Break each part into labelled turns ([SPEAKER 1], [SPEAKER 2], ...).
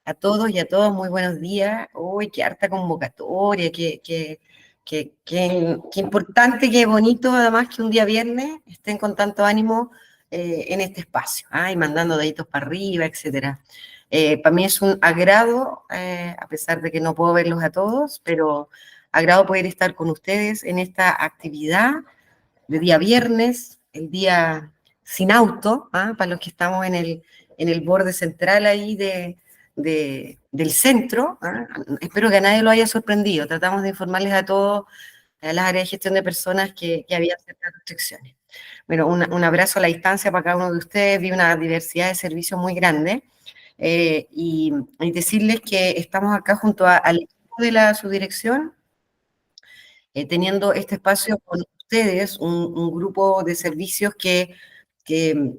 [SPEAKER 1] A todos y a todas, muy buenos días. Uy, qué harta convocatoria, qué importante, qué bonito, además que un día viernes estén con tanto ánimo en este espacio, y mandando deditos para arriba, etcétera. Para mí es un agrado, a pesar de que no puedo verlos a todos, pero agrado poder estar con ustedes en esta actividad de día viernes, el día sin auto, para los que estamos en el borde central ahí del centro. Espero que a nadie lo haya sorprendido. Tratamos de informarles a todos, a las áreas de gestión de personas, que había ciertas restricciones. Bueno, un abrazo a la distancia para cada uno de ustedes. Vi una diversidad de servicios muy grande. Y decirles que estamos acá junto al equipo de la subdirección, teniendo este espacio con ustedes, un grupo de servicios que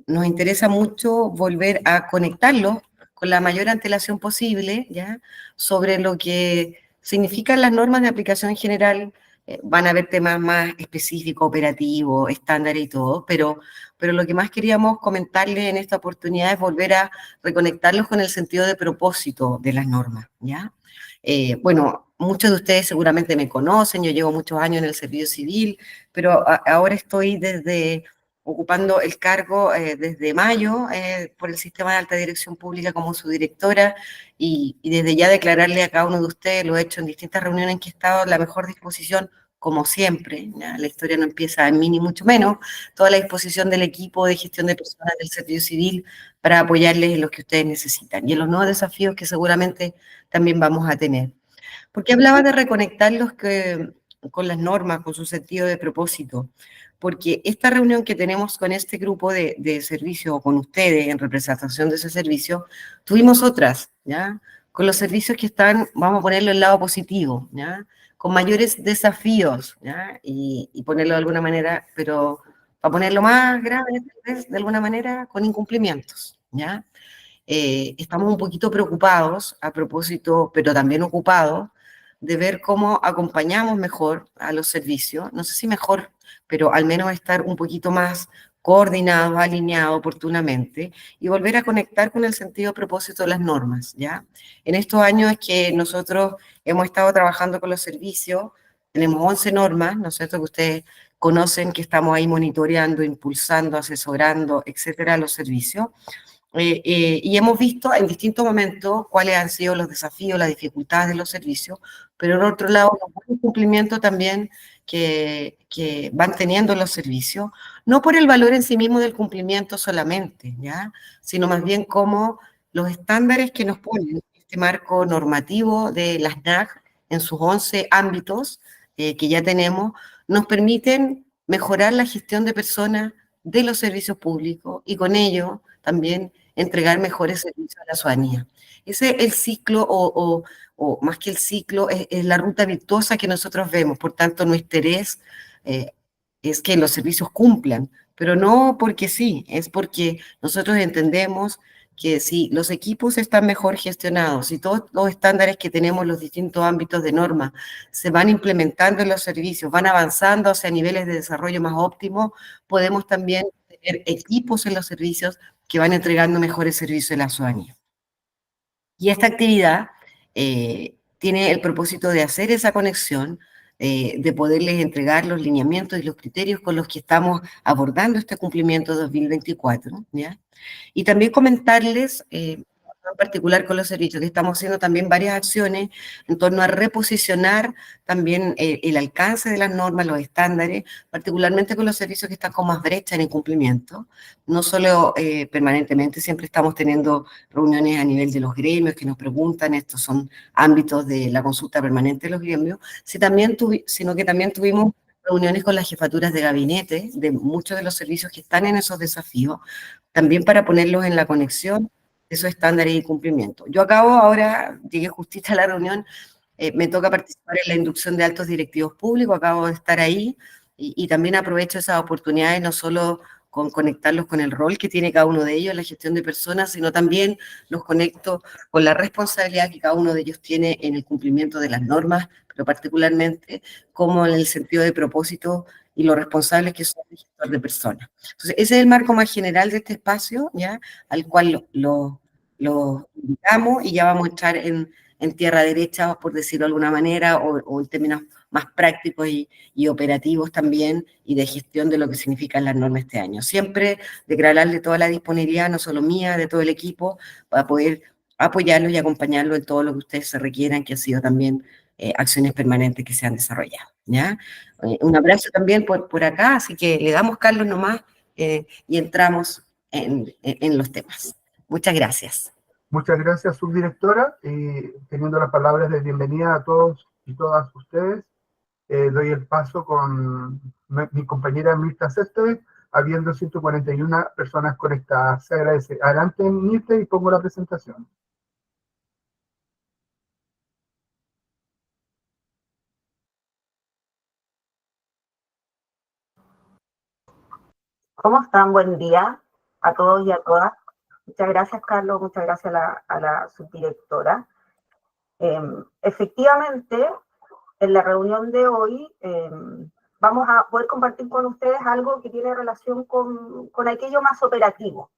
[SPEAKER 1] nos interesa mucho volver a conectarlos con la mayor antelación posible, ¿ya? Sobre lo que significan las normas de aplicación en general. Van a haber temas más específicos, operativos, estándares y todo, pero lo que más queríamos comentarles en esta oportunidad es volver a reconectarlos con el sentido de propósito de las normas, ¿ya? Bueno, muchos de ustedes seguramente me conocen, yo llevo muchos años en el servicio civil, pero ahora estoy ocupando el cargo desde mayo por el sistema de alta dirección pública como su directora, y desde ya declararle a cada uno de ustedes, lo he hecho en distintas reuniones en que he estado, la mejor disposición, como siempre, ¿ya? La historia no empieza en mí ni mucho menos, toda la disposición del equipo de gestión de personas del servicio civil para apoyarles en lo que ustedes necesitan y en los nuevos desafíos que seguramente también vamos a tener. Porque hablaba de reconectarlos con las normas, con su sentido de propósito, porque esta reunión que tenemos con este grupo de servicios, o con ustedes en representación de ese servicio, tuvimos otras, ¿ya? Con los servicios que están, vamos a ponerlo en el lado positivo, ¿ya? Con mayores desafíos, ¿ya? Y ponerlo de alguna manera, pero para ponerlo más grave, de alguna manera, con incumplimientos, ¿ya? Estamos un poquito preocupados a propósito, pero también ocupados, de ver cómo acompañamos mejor a los servicios, no sé si mejor, pero al menos estar un poquito más coordinados, alineados oportunamente, y volver a conectar con el sentido de propósito de las normas, ¿ya? En estos años es que nosotros hemos estado trabajando con los servicios, tenemos 11 normas, ¿no es cierto?, que ustedes conocen, que estamos ahí monitoreando, impulsando, asesorando, etcétera, los servicios. Y hemos visto en distintos momentos cuáles han sido los desafíos, las dificultades de los servicios, pero por otro lado, los buenos cumplimientos también que van teniendo los servicios, no por el valor en sí mismo del cumplimiento solamente, ¿ya? Sino más bien como los estándares que nos ponen este marco normativo de las NAC en sus 11 ámbitos que ya tenemos, nos permiten mejorar la gestión de personas de los servicios públicos y con ello también entregar mejores servicios a la ciudadanía. Ese es el ciclo, o más que el ciclo, es la ruta virtuosa que nosotros vemos. Por tanto, nuestro interés es que los servicios cumplan, pero no porque sí, es porque nosotros entendemos que si los equipos están mejor gestionados, si todos los estándares que tenemos en los distintos ámbitos de norma se van implementando en los servicios, van avanzando hacia niveles de desarrollo más óptimos, podemos también tener equipos en los servicios que van entregando mejores servicios a la ciudadanía. Y esta actividad tiene el propósito de hacer esa conexión, de poderles entregar los lineamientos y los criterios con los que estamos abordando este cumplimiento 2024, ¿ya? Y también comentarles, en particular con los servicios, que estamos haciendo también varias acciones en torno a reposicionar también el alcance de las normas, los estándares, particularmente con los servicios que están con más brecha en incumplimiento. No solo permanentemente, siempre estamos teniendo reuniones a nivel de los gremios que nos preguntan, estos son ámbitos de la consulta permanente de los gremios, sino que también tuvimos reuniones con las jefaturas de gabinete de muchos de los servicios que están en esos desafíos, también para ponerlos en la conexión de esos estándares y cumplimiento. Yo acabo ahora, llegué justita a la reunión, me toca participar en la inducción de altos directivos públicos, acabo de estar ahí, y también aprovecho esas oportunidades, no solo con conectarlos con el rol que tiene cada uno de ellos en la gestión de personas, sino también los conecto con la responsabilidad que cada uno de ellos tiene en el cumplimiento de las normas, pero particularmente como en el sentido de propósito y los responsables que son el gestor de personas. Entonces, ese es el marco más general de este espacio, ¿ya? Al cual los los invitamos y ya vamos a entrar en tierra derecha, por decirlo de alguna manera, o en términos más prácticos y operativos también, y de gestión de lo que significan las normas este año. Siempre declararle toda la disponibilidad, no solo mía, de todo el equipo, para poder apoyarlo y acompañarlo en todo lo que ustedes se requieran, que ha sido también acciones permanentes que se han desarrollado, ¿ya? Un abrazo también por acá, así que le damos, Carlos, nomás, y entramos en los temas. Muchas gracias.
[SPEAKER 2] Muchas gracias, subdirectora. Teniendo las palabras de bienvenida a todos y todas ustedes, doy el paso con mi compañera Mirta Céspedes, habiendo 141 personas conectadas. Se agradece. Adelante, Mirta, y pongo la presentación.
[SPEAKER 3] ¿Cómo están? Buen día a todos y a todas. Muchas gracias, Carlos. Muchas gracias a la subdirectora. Efectivamente, en la reunión de hoy vamos a poder compartir con ustedes algo que tiene relación con aquello más operativo.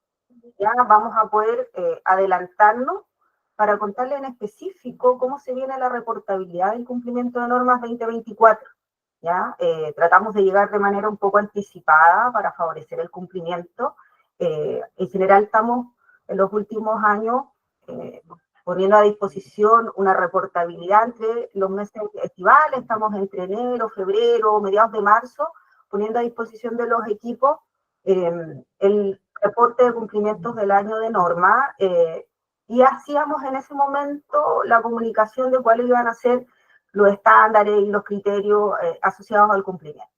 [SPEAKER 3] Ya vamos a poder adelantarnos para contarles en específico cómo se viene la reportabilidad del cumplimiento de normas 2024. ¿Ya? Tratamos de llegar de manera un poco anticipada para favorecer el cumplimiento. En general estamos en los últimos años poniendo a disposición una reportabilidad entre los meses estivales, estamos entre enero, febrero, mediados de marzo, poniendo a disposición de los equipos el reporte de cumplimientos del año de norma y hacíamos en ese momento la comunicación de cuáles iban a ser los estándares y los criterios asociados al cumplimiento.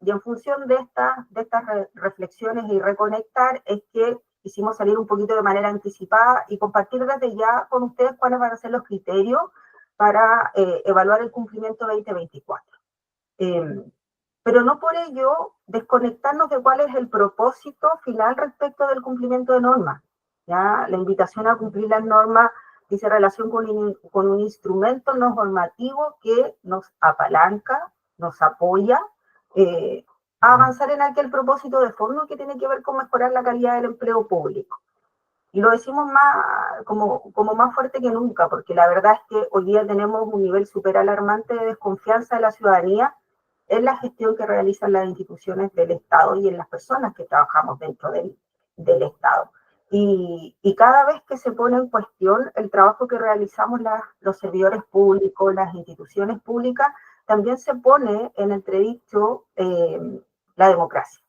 [SPEAKER 3] Y en función de estas reflexiones y reconectar es que quisimos salir un poquito de manera anticipada y compartir desde ya con ustedes cuáles van a ser los criterios para evaluar el cumplimiento 2024. Pero no por ello desconectarnos de cuál es el propósito final respecto del cumplimiento de normas. ¿Ya? La invitación a cumplir las normas dice relación con un instrumento normativo que nos apalanca, nos apoya a avanzar en aquel propósito de fondo que tiene que ver con mejorar la calidad del empleo público. Y lo decimos más, como más fuerte que nunca, porque la verdad es que hoy día tenemos un nivel súper alarmante de desconfianza de la ciudadanía en la gestión que realizan las instituciones del Estado y en las personas que trabajamos dentro del Estado. Y cada vez que se pone en cuestión el trabajo que realizamos los servidores públicos, las instituciones públicas, también se pone en entredicho la democracia.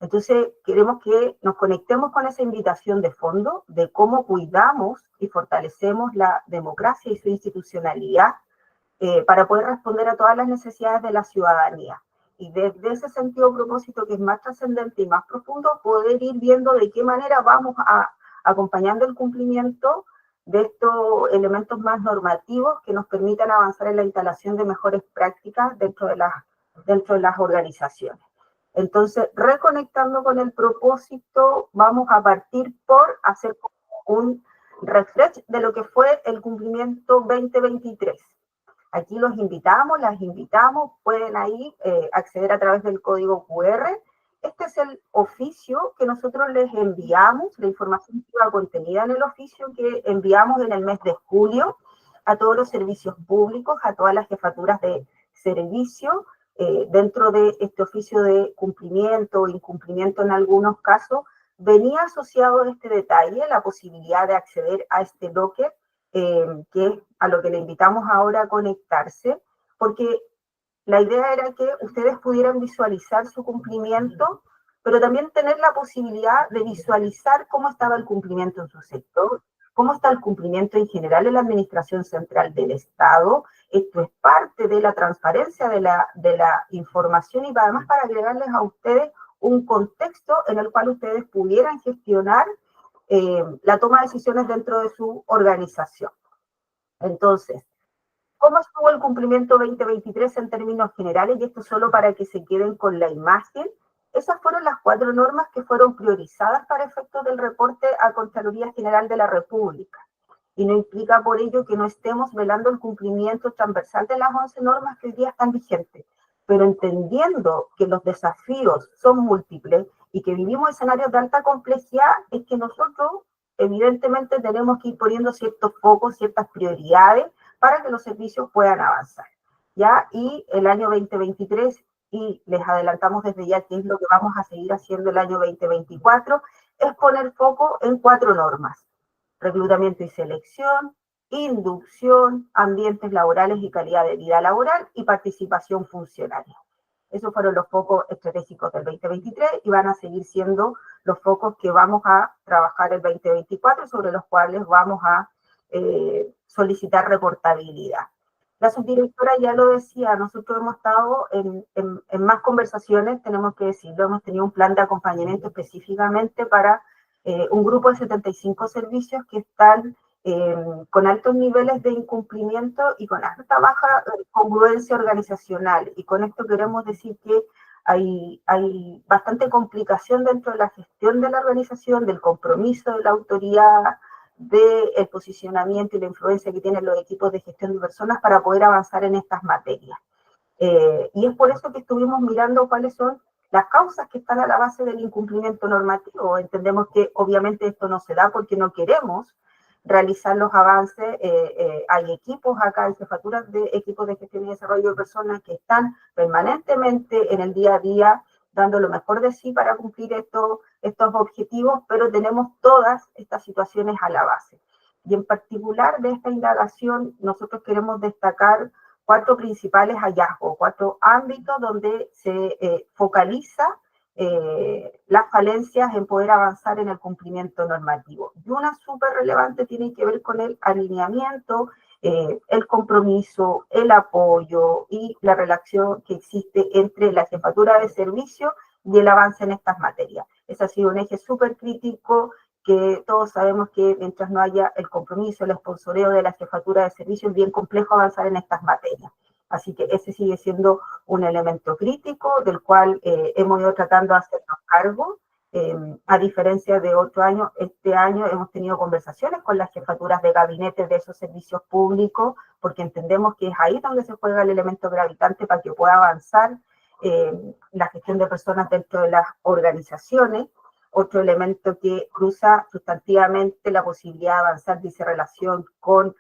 [SPEAKER 3] Entonces, queremos que nos conectemos con esa invitación de fondo de cómo cuidamos y fortalecemos la democracia y su institucionalidad para poder responder a todas las necesidades de la ciudadanía. Y desde ese sentido propósito que es más trascendente y más profundo, poder ir viendo de qué manera vamos acompañando el cumplimiento de estos elementos más normativos que nos permitan avanzar en la instalación de mejores prácticas dentro de las organizaciones. Entonces, reconectando con el propósito, vamos a partir por hacer un refresh de lo que fue el cumplimiento 2023. Aquí los invitamos, las invitamos, pueden ahí acceder a través del código QR. Este es el oficio que nosotros les enviamos, la información que iba contenida en el oficio que enviamos en el mes de julio a todos los servicios públicos, a todas las jefaturas de servicio. Dentro de este oficio de cumplimiento o incumplimiento en algunos casos, venía asociado este detalle, la posibilidad de acceder a este locker, que es a lo que le invitamos ahora a conectarse, porque la idea era que ustedes pudieran visualizar su cumplimiento, pero también tener la posibilidad de visualizar cómo estaba el cumplimiento en su sector, cómo está el cumplimiento en general en la Administración Central del Estado. Esto es parte de la transparencia de la información y además para agregarles a ustedes un contexto en el cual ustedes pudieran gestionar la toma de decisiones dentro de su organización. Entonces, ¿cómo estuvo el cumplimiento 2023 en términos generales? Y esto solo para que se queden con la imagen. Esas fueron las 4 normas que fueron priorizadas para efectos del reporte a Contraloría General de la República. Y no implica por ello que no estemos velando el cumplimiento transversal de las 11 normas que hoy día están vigentes. Pero entendiendo que los desafíos son múltiples y que vivimos escenarios de alta complejidad, es que nosotros evidentemente tenemos que ir poniendo ciertos focos, ciertas prioridades para que los servicios puedan avanzar, ¿ya? Y el año 2023, y les adelantamos desde ya qué es lo que vamos a seguir haciendo el año 2024, es poner foco en 4 normas: reclutamiento y selección, inducción, ambientes laborales y calidad de vida laboral, y participación funcionaria. Esos fueron los focos estratégicos del 2023 y van a seguir siendo los focos que vamos a trabajar el 2024, sobre los cuales vamos a solicitar reportabilidad. La subdirectora ya lo decía, nosotros hemos estado en más conversaciones, tenemos que decirlo, hemos tenido un plan de acompañamiento específicamente para un grupo de 75 servicios que están con altos niveles de incumplimiento y con alta baja congruencia organizacional. Y con esto queremos decir que hay bastante complicación dentro de la gestión de la organización, del compromiso de la autoridad, del posicionamiento y la influencia que tienen los equipos de gestión de personas para poder avanzar en estas materias. Y es por eso que estuvimos mirando cuáles son las causas que están a la base del incumplimiento normativo. Entendemos que obviamente esto no se da porque no queremos realizar los avances. Hay equipos acá, hay jefaturas de equipos de gestión y desarrollo de personas que están permanentemente en el día a día dando lo mejor de sí para cumplir estos objetivos, pero tenemos todas estas situaciones a la base. Y en particular de esta indagación, nosotros queremos destacar 4 principales hallazgos, 4 ámbitos donde se focaliza las falencias en poder avanzar en el cumplimiento normativo. Y una súper relevante tiene que ver con el alineamiento, el compromiso, el apoyo y la relación que existe entre la jefatura de servicio y el avance en estas materias. Ese ha sido un eje súper crítico, que todos sabemos que mientras no haya el compromiso, el sponsoreo de la jefatura de servicio, es bien complejo avanzar en estas materias. Así que ese sigue siendo un elemento crítico del cual hemos ido tratando de hacernos cargo. A diferencia de otro año, este año hemos tenido conversaciones con las jefaturas de gabinete de esos servicios públicos, porque entendemos que es ahí donde se juega el elemento gravitante para que pueda avanzar la gestión de personas dentro de las organizaciones. Otro elemento que cruza sustantivamente la posibilidad de avanzar dice relación con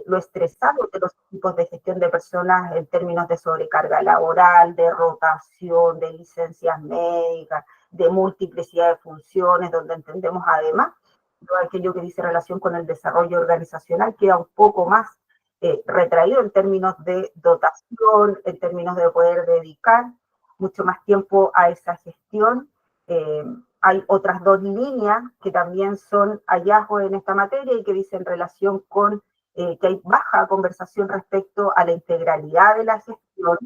[SPEAKER 3] lo estresado de los equipos de gestión de personas en términos de sobrecarga laboral, de rotación, de licencias médicas, de multiplicidad de funciones, donde entendemos además todo aquello que dice relación con el desarrollo organizacional queda un poco más retraído en términos de dotación, en términos de poder dedicar mucho más tiempo a esa gestión. Hay otras 2 líneas que también son hallazgos en esta materia y que dicen relación con que hay baja conversación respecto a la integralidad de la gestión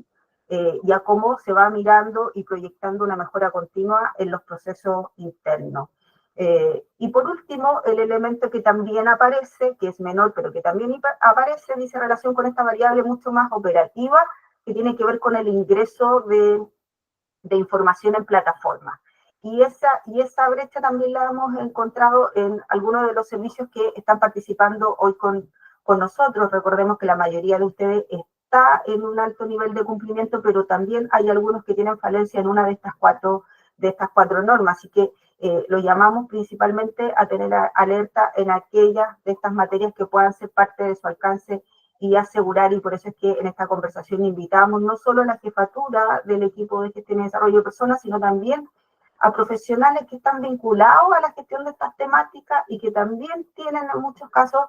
[SPEAKER 3] y a cómo se va mirando y proyectando una mejora continua en los procesos internos. Y por último, el elemento que también aparece, que es menor, pero que también aparece, dice relación con esta variable mucho más operativa, que tiene que ver con el ingreso de información en plataformas. Y esa brecha también la hemos encontrado en algunos de los servicios que están participando hoy con nosotros. Recordemos que la mayoría de ustedes está en un alto nivel de cumplimiento, pero también hay algunos que tienen falencia en una de estas cuatro normas. Así que lo llamamos principalmente a tener alerta en aquellas de estas materias que puedan ser parte de su alcance y asegurar, y por eso es que en esta conversación invitamos no solo a la jefatura del equipo de gestión y desarrollo de personas, sino también a profesionales que están vinculados a la gestión de estas temáticas y que también tienen en muchos casos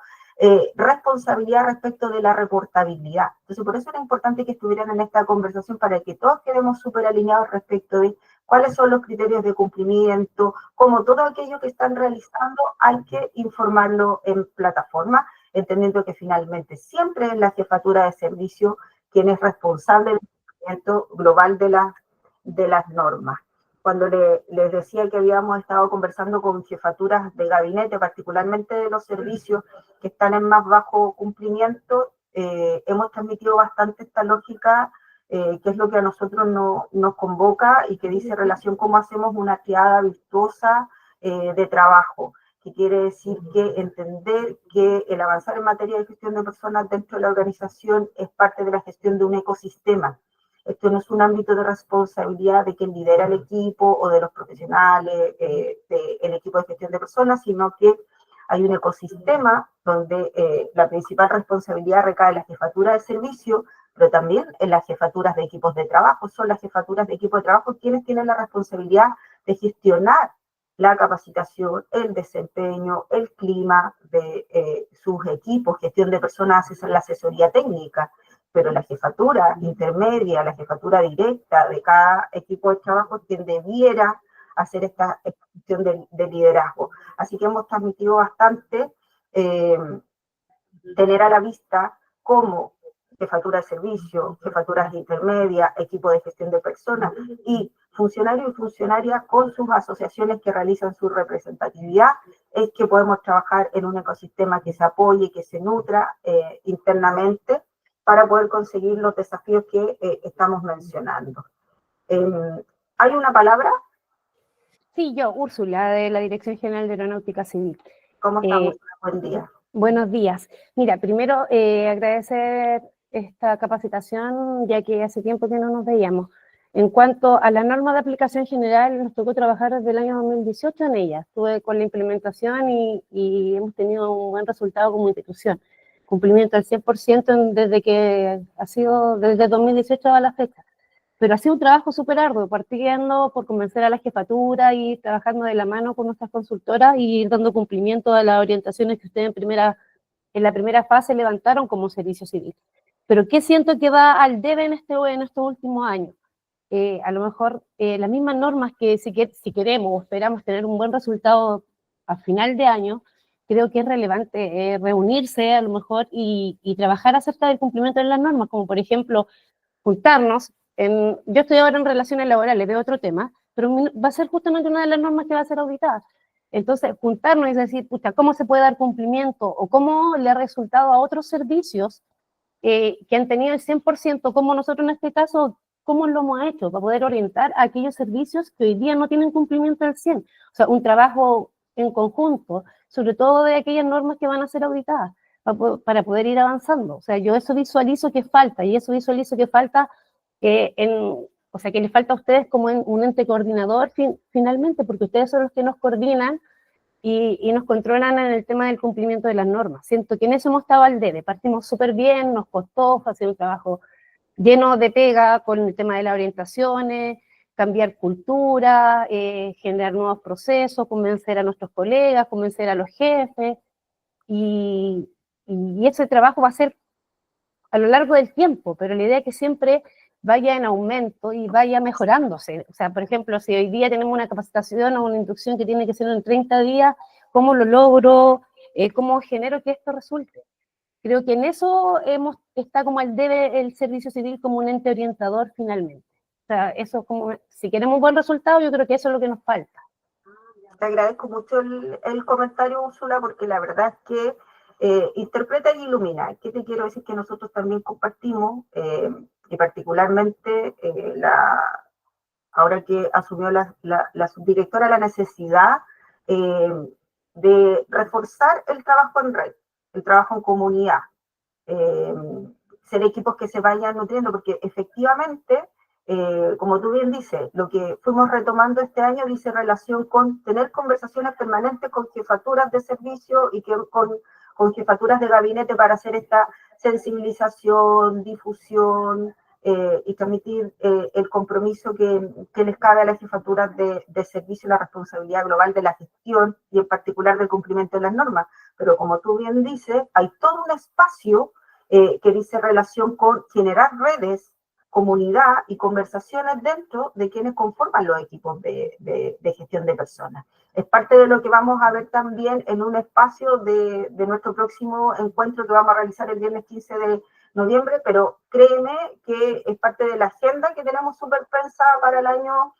[SPEAKER 3] responsabilidad respecto de la reportabilidad. Entonces, por eso era importante que estuvieran en esta conversación para que todos quedemos súper alineados respecto de cuáles son los criterios de cumplimiento, como todo aquello que están realizando hay que informarlo en plataforma, entendiendo que finalmente siempre es la jefatura de servicio quien es responsable del cumplimiento global de las normas. Cuando les decía que habíamos estado conversando con jefaturas de gabinete, particularmente de los servicios que están en más bajo cumplimiento, hemos transmitido bastante esta lógica, que es lo que a nosotros nos convoca y que dice relación cómo hacemos una triada virtuosa de trabajo, que quiere decir que entender que el avanzar en materia de gestión de personas dentro de la organización es parte de la gestión de un ecosistema. Esto no es un ámbito de responsabilidad de quien lidera el equipo o de los profesionales del equipo de gestión de personas, sino que Hay un ecosistema donde la principal responsabilidad recae en la jefatura de servicio, pero también en las jefaturas de equipos de trabajo. Son las jefaturas de equipos de trabajo quienes tienen la responsabilidad de gestionar la capacitación, el desempeño, el clima de sus equipos, gestión de personas, la asesoría técnica, pero la jefatura intermedia, la jefatura directa de cada equipo de trabajo, quien debiera hacer esta gestión de liderazgo. Así que hemos transmitido bastante tener a la vista cómo jefatura de servicio, jefaturas intermedias, equipo de gestión de personas y funcionarios y funcionarias con sus asociaciones que realizan su representatividad, es que podemos trabajar en un ecosistema que se apoye, que se nutra internamente para poder conseguir los desafíos que estamos mencionando. ¿Hay una palabra?
[SPEAKER 4] Sí, yo, Úrsula, de la Dirección General de Aeronáutica Civil.
[SPEAKER 3] ¿Cómo estamos? Buen día.
[SPEAKER 4] Buenos días. Mira, primero agradecer esta capacitación, ya que hace tiempo que no nos veíamos. En cuanto a la norma de aplicación general, nos tocó trabajar desde el año 2018 en ella. Estuve con la implementación y hemos tenido un buen resultado como institución. Cumplimiento al 100% desde que ha sido desde 2018 a la fecha. Pero ha sido un trabajo súper arduo, partiendo por convencer a la jefatura y trabajando de la mano con nuestras consultoras y ir dando cumplimiento a las orientaciones que ustedes en la primera fase levantaron como servicio civil. Pero ¿qué siento que va al debe en estos últimos años? A lo mejor las mismas normas que si queremos o esperamos tener un buen resultado a final de año, creo que es relevante reunirse a lo mejor y trabajar acerca del cumplimiento de las normas, como por ejemplo juntarnos. Yo estoy ahora en relaciones laborales, veo otro tema, pero va a ser justamente una de las normas que va a ser auditada. Entonces, juntarnos y decir, pucha, ¿cómo se puede dar cumplimiento o cómo le ha resultado a otros servicios que han tenido el 100%, como nosotros en este caso, cómo lo hemos hecho para poder orientar a aquellos servicios que hoy día no tienen cumplimiento del 100%? O sea, un trabajo en conjunto, sobre todo de aquellas normas que van a ser auditadas, para poder ir avanzando. O sea, yo eso visualizo que falta, y eso visualizo que falta o sea, que les falta a ustedes como un ente coordinador finalmente, porque ustedes son los que nos coordinan y nos controlan en el tema del cumplimiento de las normas. Siento que en eso hemos estado al debe, partimos súper bien, nos costó hacer un trabajo lleno de pega con el tema de las orientaciones, cambiar cultura, generar nuevos procesos, convencer a nuestros colegas, convencer a los jefes, y ese trabajo va a ser a lo largo del tiempo, pero la idea es que siempre vaya en aumento y vaya mejorándose. O sea, por ejemplo, si hoy día tenemos una capacitación o una inducción que tiene que ser en 30 días, ¿cómo lo logro? ¿Cómo genero que esto resulte? Creo que en eso está como al debe el servicio civil como un ente orientador finalmente. O sea, eso como, si queremos un buen resultado, yo creo que eso es lo que nos falta.
[SPEAKER 3] Te agradezco mucho el comentario, Úrsula, porque la verdad es que interpreta y ilumina. ¿Qué te quiero decir? Que nosotros también compartimos, y particularmente ahora que asumió la subdirectora, la necesidad de reforzar el trabajo en red, el trabajo en comunidad, ser equipos que se vayan nutriendo, porque efectivamente, como tú bien dices, lo que fuimos retomando este año dice relación con tener conversaciones permanentes con jefaturas de servicio y con jefaturas de gabinete para hacer esta sensibilización, difusión y transmitir el compromiso que les cabe a las jefaturas de servicio y la responsabilidad global de la gestión y en particular del cumplimiento de las normas. Pero como tú bien dices, hay todo un espacio que dice relación con generar redes, comunidad y conversaciones dentro de quienes conforman los equipos de gestión de personas. Es parte de lo que vamos a ver también en un espacio de nuestro próximo encuentro que vamos a realizar el viernes 15 de noviembre, pero créeme que es parte de la agenda que tenemos súper pensada para el año,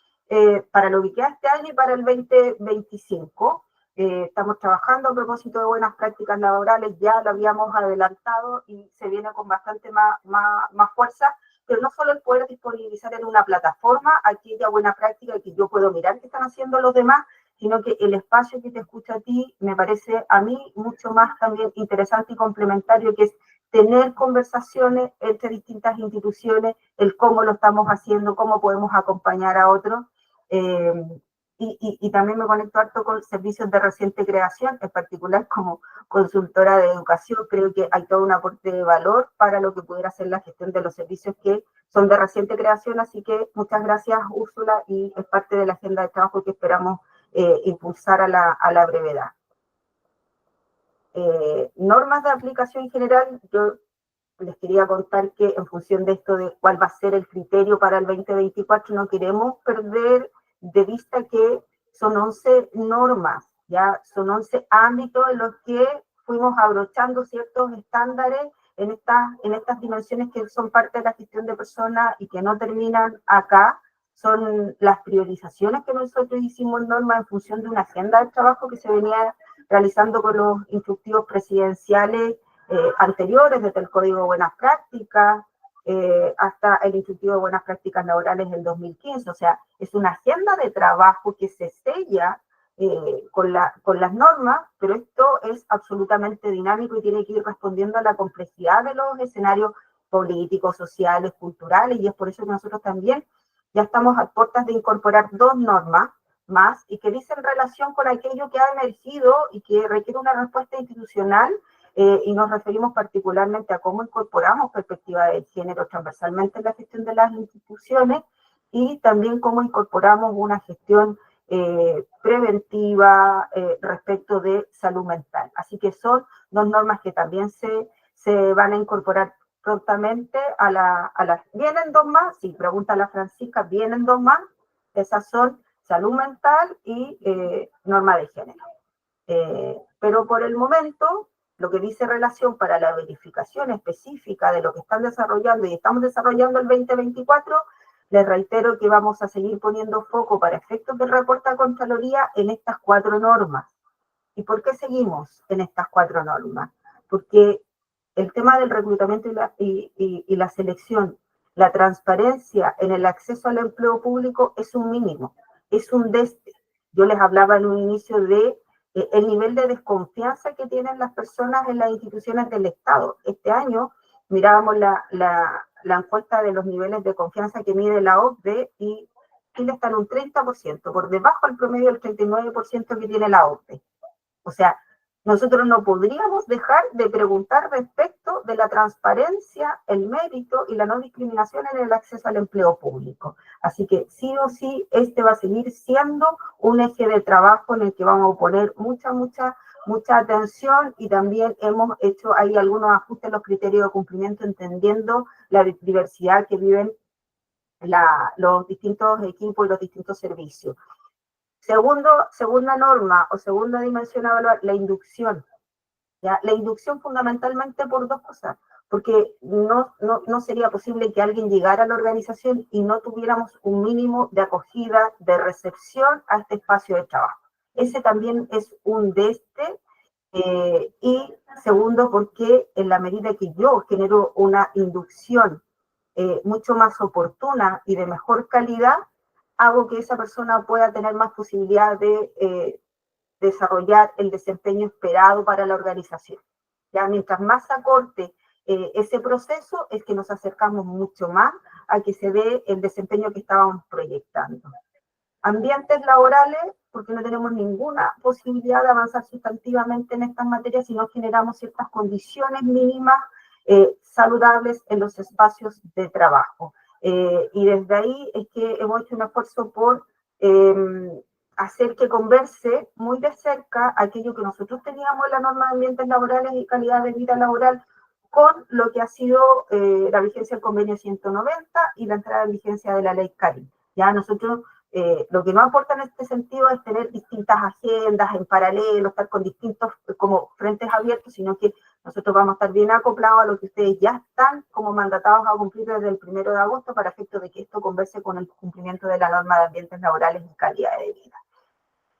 [SPEAKER 3] para lo que queda este año y para el 2025. Estamos trabajando a propósito de buenas prácticas laborales, ya lo habíamos adelantado y se viene con bastante más fuerza, pero no solo el poder disponibilizar en una plataforma aquella buena práctica que yo puedo mirar que están haciendo los demás, sino que el espacio que te escucha a ti me parece a mí mucho más también interesante y complementario, que es tener conversaciones entre distintas instituciones, el cómo lo estamos haciendo, cómo podemos acompañar a otros. y también me conecto harto con servicios de reciente creación, en particular como consultora de educación. Creo que hay todo un aporte de valor para lo que pudiera ser la gestión de los servicios que son de reciente creación, así que muchas gracias, Úrsula, y es parte de la agenda de trabajo que esperamos impulsar a la brevedad. Normas de aplicación general, yo les quería contar que en función de esto de cuál va a ser el criterio para el 2024, no queremos perder de vista que son 11 normas, ya son 11 ámbitos en los que fuimos abrochando ciertos estándares en estas dimensiones que son parte de la gestión de personas y que no terminan acá. Son las priorizaciones que nosotros hicimos en norma en función de una agenda de trabajo que se venía realizando con los instructivos presidenciales anteriores, desde el Código de Buenas Prácticas hasta el Instructivo de Buenas Prácticas Laborales del 2015. O sea, es una agenda de trabajo que se sella con las normas, pero esto es absolutamente dinámico y tiene que ir respondiendo a la complejidad de los escenarios políticos, sociales, culturales, y es por eso que nosotros también ya estamos a puertas de incorporar 2 normas más y que dicen relación con aquello que ha emergido y que requiere una respuesta institucional, y nos referimos particularmente a cómo incorporamos perspectiva de género transversalmente en la gestión de las instituciones y también cómo incorporamos una gestión preventiva respecto de salud mental. Así que son 2 normas que también se van a incorporar prontamente a la... ¿Vienen 2 más? Sí, pregunta la Francisca, ¿vienen 2 más? Esas son salud mental y norma de género. Pero por el momento, lo que dice relación para la verificación específica de lo que están desarrollando y estamos desarrollando el 2024, les reitero que vamos a seguir poniendo foco para efectos del reporte a Contraloría en estas 4 normas. ¿Y por qué seguimos en estas 4 normas? Porque el tema del reclutamiento y la selección, la transparencia en el acceso al empleo público es un mínimo, es un deste. Yo les hablaba en un inicio de el nivel de desconfianza que tienen las personas en las instituciones del Estado. Este año mirábamos la encuesta de los niveles de confianza que mide la OCDE y Chile está en un 30%, por debajo del promedio del 39% que tiene la OCDE. O sea, nosotros no podríamos dejar de preguntar respecto de la transparencia, el mérito y la no discriminación en el acceso al empleo público. Así que sí o sí, este va a seguir siendo un eje de trabajo en el que vamos a poner mucha atención, y también hemos hecho ahí algunos ajustes en los criterios de cumplimiento, entendiendo la diversidad que viven los distintos equipos y los distintos servicios. Segunda norma o segunda dimensión a evaluar, la inducción. ¿Ya? La inducción fundamentalmente por 2 cosas, porque no sería posible que alguien llegara a la organización y no tuviéramos un mínimo de acogida, de recepción a este espacio de trabajo. Ese también es un deste. Y segundo, porque en la medida que yo genero una inducción mucho más oportuna y de mejor calidad, hago que esa persona pueda tener más posibilidad de desarrollar el desempeño esperado para la organización. Ya mientras más acorte ese proceso, es que nos acercamos mucho más a que se dé el desempeño que estábamos proyectando. Ambientes laborales, porque no tenemos ninguna posibilidad de avanzar sustantivamente en estas materias si no generamos ciertas condiciones mínimas saludables en los espacios de trabajo. Y desde ahí es que hemos hecho un esfuerzo por hacer que converse muy de cerca aquello que nosotros teníamos en la norma de ambientes laborales y calidad de vida laboral con lo que ha sido la vigencia del convenio 190 y la entrada en vigencia de la ley CARI. Ya nosotros, lo que nos aporta en este sentido es tener distintas agendas en paralelo, estar con distintos como frentes abiertos, sino que nosotros vamos a estar bien acoplados a lo que ustedes ya están como mandatados a cumplir desde el 1 de agosto para efecto de que esto converse con el cumplimiento de la norma de ambientes laborales y calidad de vida.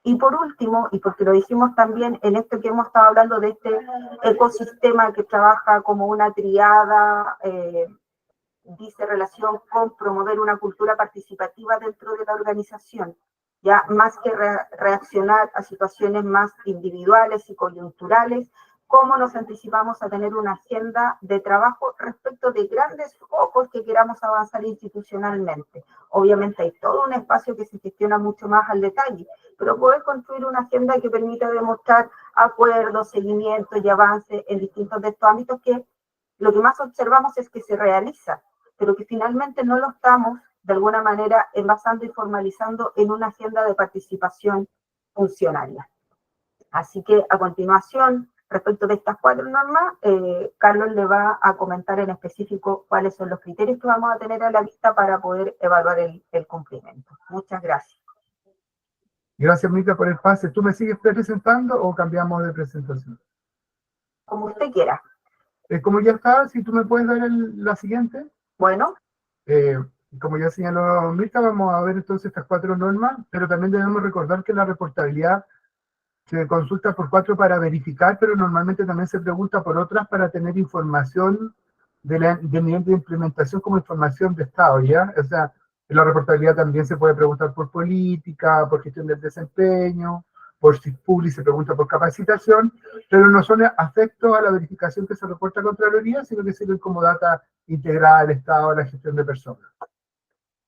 [SPEAKER 3] Y por último, y porque lo dijimos también en esto que hemos estado hablando de este ecosistema que trabaja como una triada, dice relación con promover una cultura participativa dentro de la organización, ya más que reaccionar a situaciones más individuales y coyunturales, cómo nos anticipamos a tener una agenda de trabajo respecto de grandes focos que queramos avanzar institucionalmente. Obviamente hay todo un espacio que se gestiona mucho más al detalle, pero poder construir una agenda que permita demostrar acuerdos, seguimientos y avances en distintos de estos ámbitos que lo que más observamos es que se realiza, pero que finalmente no lo estamos de alguna manera envasando y formalizando en una agenda de participación funcionaria. Así que a continuación, respecto de estas 4 normas, Carlos le va a comentar en específico cuáles son los criterios que vamos a tener a la vista para poder evaluar el cumplimiento. Muchas gracias.
[SPEAKER 2] Gracias, Mica, por el pase. ¿Tú me sigues presentando o cambiamos de presentación?
[SPEAKER 3] Como usted quiera.
[SPEAKER 2] Como ya está, si tú me puedes dar la siguiente.
[SPEAKER 3] Bueno.
[SPEAKER 2] Como ya señaló Mica, vamos a ver entonces estas 4 normas, pero también debemos recordar que la reportabilidad se consulta por 4 para verificar, pero normalmente también se pregunta por otras para tener información del nivel de implementación como información de Estado, ¿ya? O sea, en la reportabilidad también se puede preguntar por política, por gestión del desempeño, por SISPUBLI se pregunta por capacitación, pero no son afectos a la verificación que se reporta a Contraloría, sino que sirven como data integrada del Estado a la gestión de personas.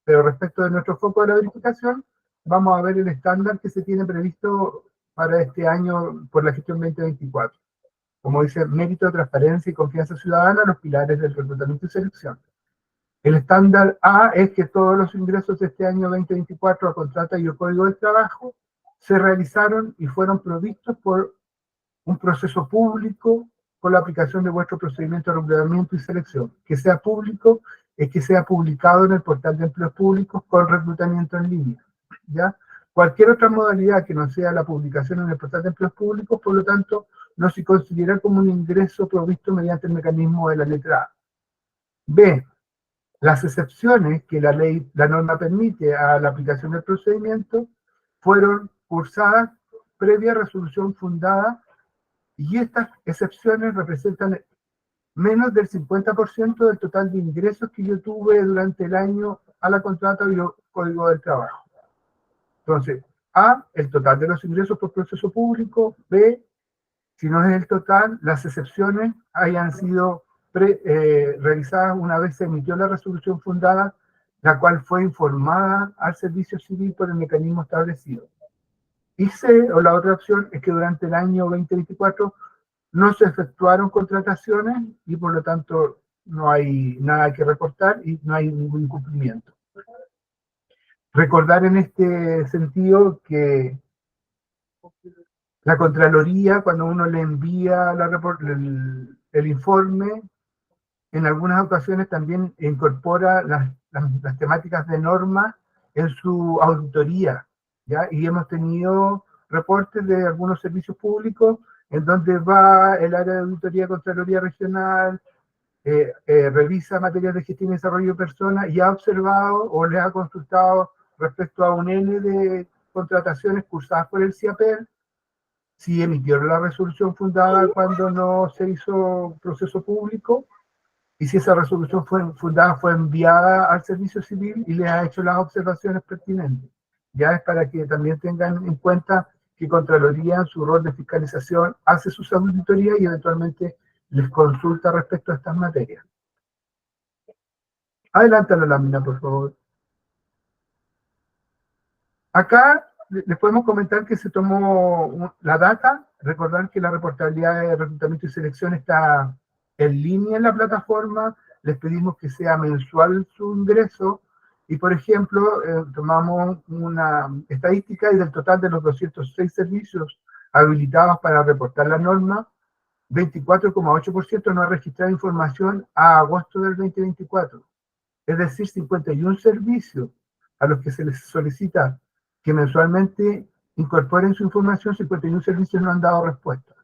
[SPEAKER 2] Pero respecto de nuestro foco de la verificación, vamos a ver el estándar que se tiene previsto para este año por la gestión 2024. Como dice, mérito, transparencia y confianza ciudadana, los pilares del reclutamiento y selección. El estándar A es que todos los ingresos de este año 2024 a contrata y el Código del Trabajo se realizaron y fueron provistos por un proceso público con la aplicación de vuestro procedimiento de reclutamiento y selección. Que sea público es que sea publicado en el portal de empleos públicos con reclutamiento en línea, ¿ya? Cualquier otra modalidad que no sea la publicación en el portal de empleos públicos, por lo tanto, no se considera como un ingreso provisto mediante el mecanismo de la letra A. B. Las excepciones que la norma permite a la aplicación del procedimiento fueron cursadas previa resolución fundada y estas excepciones representan menos del 50% del total de ingresos que yo tuve durante el año a la contrata y el Código del Trabajo. Entonces, A, el total de los ingresos por proceso público. B, si no es el total, las excepciones hayan sido realizadas una vez se emitió la resolución fundada, la cual fue informada al Servicio Civil por el mecanismo establecido. Y C, o la otra opción, es que durante el año 2024 no se efectuaron contrataciones y por lo tanto no hay nada que reportar y no hay ningún incumplimiento. Recordar en este sentido que la Contraloría, cuando uno le envía el informe, en algunas ocasiones también incorpora las temáticas de norma en su auditoría, ¿ya? Y hemos tenido reportes de algunos servicios públicos en donde va el área de auditoría Contraloría Regional, revisa materias de gestión y desarrollo de personas y ha observado o le ha consultado respecto a un N de contrataciones cursadas por el CIAPER, si emitió la resolución fundada cuando no se hizo proceso público, y si esa resolución fundada fue enviada al Servicio Civil y le ha hecho las observaciones pertinentes. Ya es para que también tengan en cuenta que Contraloría, en su rol de fiscalización, hace sus auditorías y eventualmente les consulta respecto a estas materias. Adelante la lámina, por favor. Acá les podemos comentar que se tomó la data, recordar que la reportabilidad de reclutamiento y selección está en línea en la plataforma, les pedimos que sea mensual su ingreso, y por ejemplo, tomamos una estadística y del total de los 206 servicios habilitados para reportar la norma, 24,8% no ha registrado información a agosto del 2024. Es decir, 51 servicios a los que se les solicita que mensualmente incorporen su información, 51 servicios no han dado respuesta.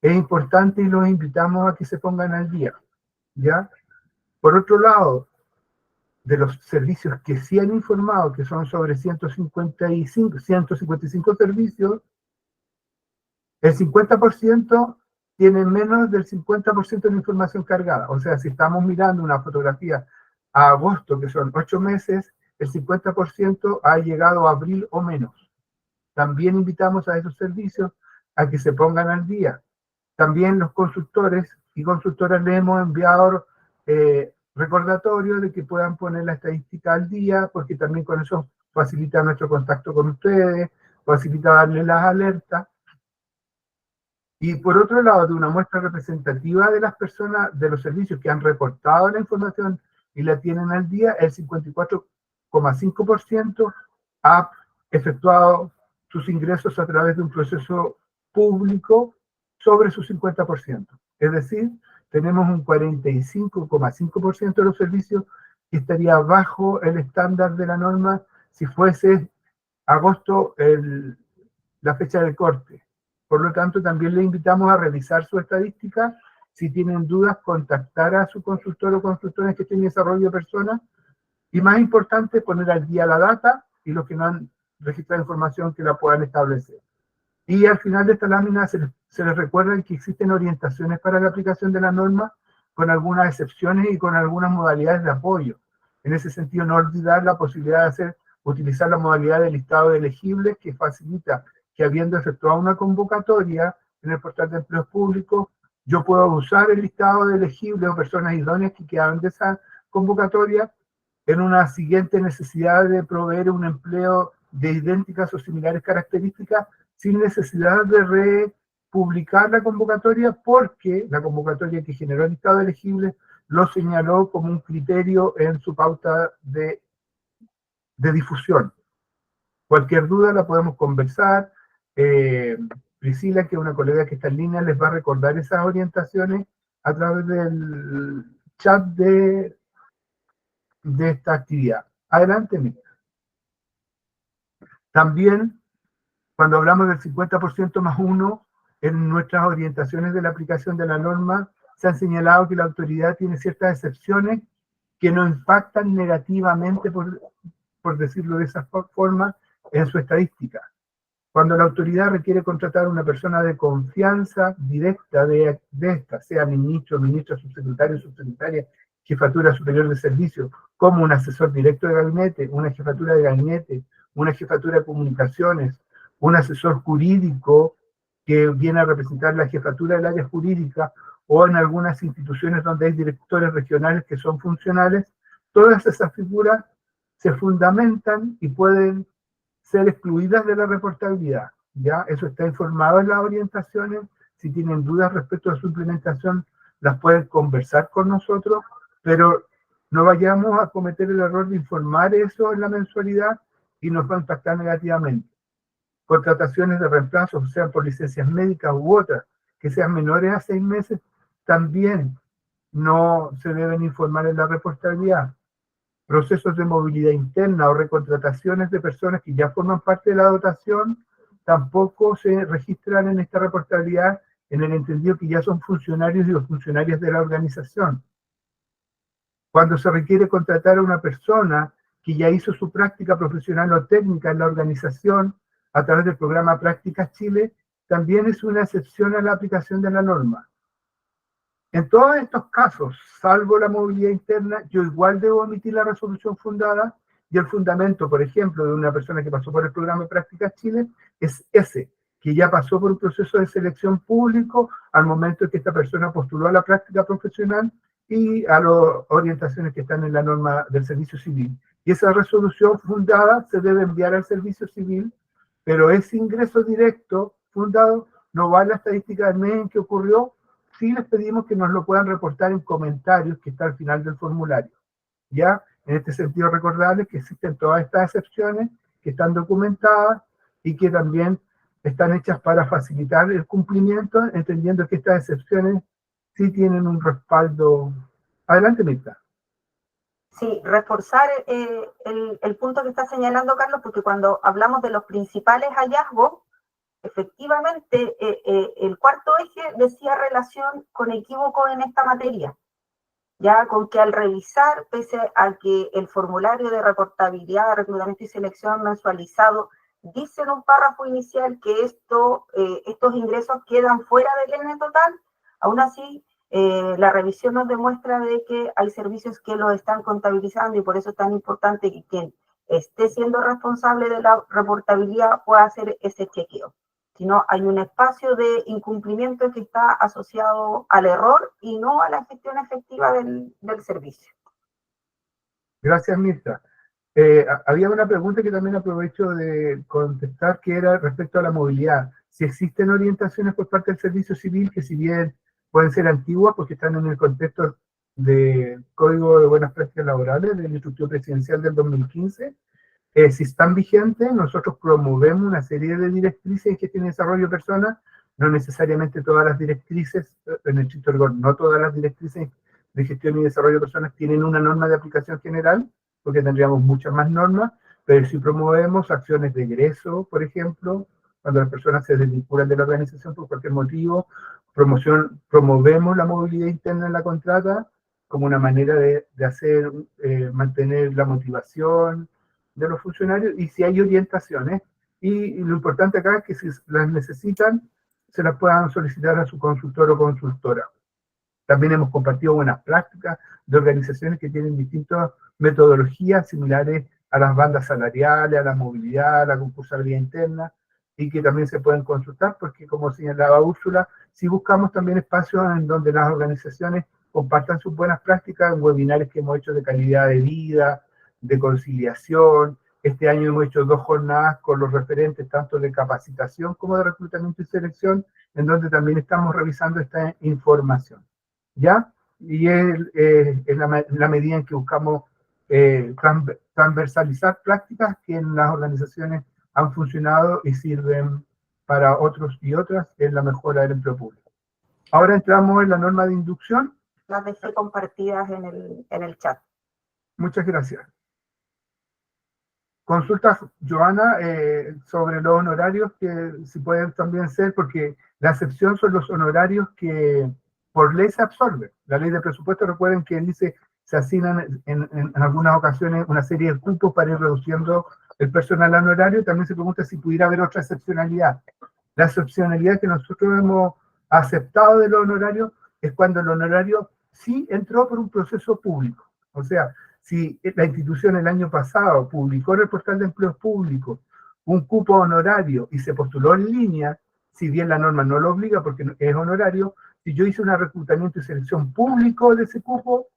[SPEAKER 2] Es importante y los invitamos a que se pongan al día, ¿ya? Por otro lado, de los servicios que sí han informado, que son sobre 155 servicios, el 50% tiene menos del 50% de la información cargada. O sea, si estamos mirando una fotografía a agosto, que son 8 meses, el 50% ha llegado a abril o menos. También invitamos a esos servicios a que se pongan al día. También los consultores y consultoras les hemos enviado recordatorios de que puedan poner la estadística al día, porque también con eso facilita nuestro contacto con ustedes, facilita darles las alertas. Y por otro lado, de una muestra representativa de las personas, de los servicios que han reportado la información y la tienen al día, el 54,5% ha efectuado sus ingresos a través de un proceso público sobre su 50%. Es decir, tenemos un 45,5% de los servicios que estaría bajo el estándar de la norma si fuese agosto la fecha de corte. Por lo tanto, también le invitamos a revisar su estadística. Si tienen dudas, contactar a su consultor o consultores que estén en desarrollo de personas. Y más importante, poner al día la data y los que no han registrado información que la puedan establecer. Y al final de esta lámina se les recuerda que existen orientaciones para la aplicación de la norma, con algunas excepciones y con algunas modalidades de apoyo. En ese sentido, no olvidar la posibilidad de utilizar la modalidad de listado de elegibles, que facilita que, habiendo efectuado una convocatoria en el portal de empleos públicos, yo puedo usar el listado de elegibles o personas idóneas que quedaron de esa convocatoria en una siguiente necesidad de proveer un empleo de idénticas o similares características, sin necesidad de republicar la convocatoria, porque la convocatoria que generó el listado de elegibles lo señaló como un criterio en su pauta de difusión. Cualquier duda la podemos conversar. Priscila, que es una colega que está en línea, les va a recordar esas orientaciones a través del chat de esta actividad. Adelante, Mira. También, cuando hablamos del 50% más 1, en nuestras orientaciones de la aplicación de la norma, se han señalado que la autoridad tiene ciertas excepciones que no impactan negativamente, por decirlo de esa forma, en su estadística. Cuando la autoridad requiere contratar a una persona de confianza directa de esta, sea ministro, ministra, subsecretario, subsecretaria, jefatura superior de servicio, como un asesor directo de gabinete, una jefatura de gabinete, una jefatura de comunicaciones, un asesor jurídico que viene a representar la jefatura del área jurídica, o en algunas instituciones donde hay directores regionales que son funcionales, todas esas figuras se fundamentan y pueden ser excluidas de la reportabilidad. ¿Ya? Eso está informado en las orientaciones. Si tienen dudas respecto a su implementación, las pueden conversar con nosotros, pero no vayamos a cometer el error de informar eso en la mensualidad y nos va a impactar negativamente. Contrataciones de reemplazo, sean por licencias médicas u otras, que sean menores a 6 meses, también no se deben informar en la reportabilidad. Procesos de movilidad interna o recontrataciones de personas que ya forman parte de la dotación tampoco se registran en esta reportabilidad, en el entendido que ya son funcionarios y los funcionarios de la organización. Cuando se requiere contratar a una persona que ya hizo su práctica profesional o técnica en la organización a través del programa Prácticas Chile, también es una excepción a la aplicación de la norma. En todos estos casos, salvo la movilidad interna, yo igual debo emitir la resolución fundada, y el fundamento, por ejemplo, de una persona que pasó por el programa de Prácticas Chile es ese, que ya pasó por un proceso de selección público al momento en que esta persona postuló a la práctica profesional y a las orientaciones que están en la norma del servicio civil. Y esa resolución fundada se debe enviar al servicio civil, pero ese ingreso directo fundado no va a la estadística del mes en que ocurrió. Sí les pedimos que nos lo puedan reportar en comentarios que está al final del formulario. ¿Ya? En este sentido, recordarles que existen todas estas excepciones que están documentadas y que también están hechas para facilitar el cumplimiento, entendiendo que estas excepciones sí tienen un respaldo. Adelante, Mirta.
[SPEAKER 3] Sí, reforzar el punto que está señalando Carlos, porque cuando hablamos de los principales hallazgos, efectivamente, el cuarto eje decía relación con equívocos en esta materia, ya con que al revisar, pese a que el formulario de reportabilidad, reclutamiento y selección mensualizado dice en un párrafo inicial que estos ingresos quedan fuera del N total, aún así la revisión nos demuestra de que hay servicios que lo están contabilizando, y por eso es tan importante que quien esté siendo responsable de la reportabilidad pueda hacer ese chequeo. sino hay un espacio de incumplimiento que está asociado al error y no a la gestión efectiva del servicio.
[SPEAKER 2] Gracias, Mirta. Había una pregunta que también aprovecho de contestar, que era respecto a la movilidad. Si existen orientaciones por parte del Servicio Civil, que si bien pueden ser antiguas porque están en el contexto del Código de Buenas Prácticas Laborales, del Instructivo Presidencial del 2015, si están vigentes, nosotros promovemos una serie de directrices en gestión y desarrollo de personas, no necesariamente todas las directrices, en el estricto rigor, no todas las directrices de gestión y desarrollo de personas tienen una norma de aplicación general, porque tendríamos muchas más normas, pero si promovemos acciones de egreso, por ejemplo, cuando las personas se desvinculan de la organización por cualquier motivo, promovemos la movilidad interna en la contrata como una manera de hacer, mantener la motivación de los funcionarios, y si hay orientaciones, y lo importante acá es que si las necesitan, se las puedan solicitar a su consultor o consultora. También hemos compartido buenas prácticas de organizaciones que tienen distintas metodologías similares a las bandas salariales, a la movilidad, a la concursabilidad interna, y que también se pueden consultar, porque como señalaba Úrsula, sí buscamos también espacios en donde las organizaciones compartan sus buenas prácticas en webinarios que hemos hecho de calidad de vida, de conciliación. Este año hemos hecho 2 jornadas con los referentes tanto de capacitación como de reclutamiento y selección, en donde también estamos revisando esta información. ¿Ya? Y es la medida en que buscamos transversalizar prácticas que en las organizaciones han funcionado y sirven para otros y otras en la mejora del empleo público. Ahora entramos en la norma de inducción.
[SPEAKER 3] Las dejé compartidas en el chat.
[SPEAKER 2] Muchas gracias. Consultas, Joana, sobre los honorarios, que si pueden también ser, porque la excepción son los honorarios que por ley se absorben. La ley de presupuesto, recuerden que dice, se asignan en algunas ocasiones una serie de cupos para ir reduciendo el personal honorario. También se pregunta si pudiera haber otra excepcionalidad. La excepcionalidad que nosotros hemos aceptado de los honorarios es cuando el honorario sí entró por un proceso público. O sea, si la institución el año pasado publicó en el portal de empleos públicos un cupo honorario y se postuló en línea, si bien la norma no lo obliga porque es honorario, si yo hice un reclutamiento y selección público de ese cupo,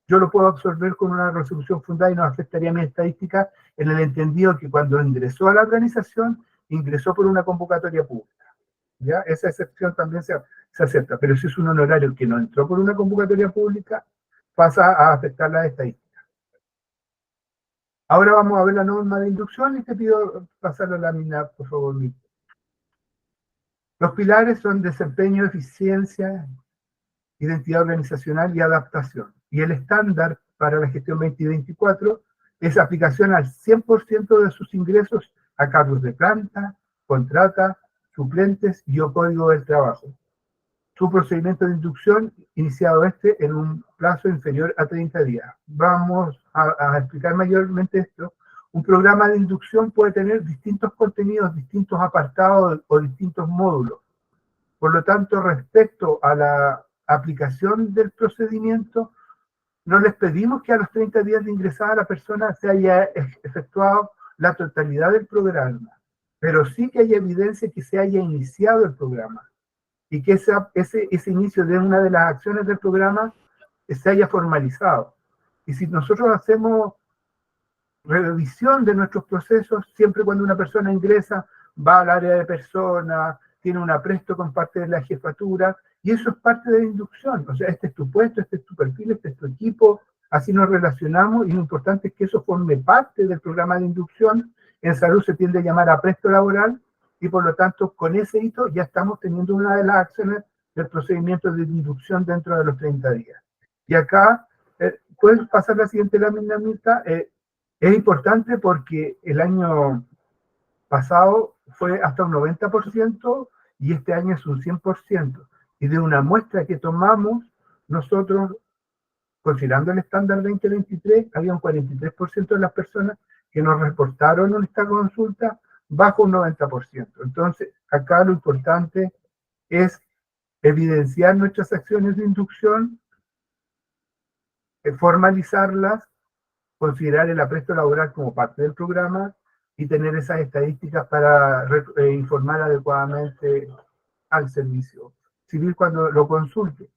[SPEAKER 2] yo lo puedo absorber con una resolución fundada y no afectaría mi estadística, en el entendido que cuando ingresó a la organización, ingresó por una convocatoria pública. ¿Ya? Esa excepción también se acepta, pero si es un honorario que no entró por una convocatoria pública, pasa a afectar la estadística. Ahora vamos a ver la norma de inducción y te pido pasar la lámina, por favor. Los pilares son desempeño, eficiencia, identidad organizacional y adaptación. Y el estándar para la gestión 2024 es aplicación al 100% de sus ingresos a cargos de planta, contrata, suplentes y o código del trabajo. Su procedimiento de inducción, iniciado en un plazo inferior a 30 días. Vamos a explicar mayormente esto. Un programa de inducción puede tener distintos contenidos, distintos apartados o distintos módulos. Por lo tanto, respecto a la aplicación del procedimiento, no les pedimos que a los 30 días de ingresada la persona se haya efectuado la totalidad del programa, pero sí que haya evidencia que se haya iniciado el programa y que ese inicio de una de las acciones del programa se haya formalizado. Y si nosotros hacemos revisión de nuestros procesos, siempre cuando una persona ingresa, va al área de personas, tiene un apresto con parte de la jefatura, y eso es parte de la inducción. O sea, este es tu puesto, este es tu perfil, este es tu equipo, así nos relacionamos, y lo importante es que eso forme parte del programa de inducción. En salud se tiende a llamar apresto laboral, y por lo tanto, con ese hito ya estamos teniendo una de las acciones del procedimiento de inducción dentro de los 30 días. Y acá, ¿puedes pasar la siguiente lámina, Mirta? Es importante porque el año pasado fue hasta un 90% y este año es un 100%. Y de una muestra que tomamos, nosotros, considerando el estándar 2023, había un 43% de las personas que nos reportaron en esta consulta bajo un 90%. Entonces, acá lo importante es evidenciar nuestras acciones de inducción, formalizarlas, considerar el apresto laboral como parte del programa y tener esas estadísticas para informar adecuadamente al servicio civil cuando lo consulte.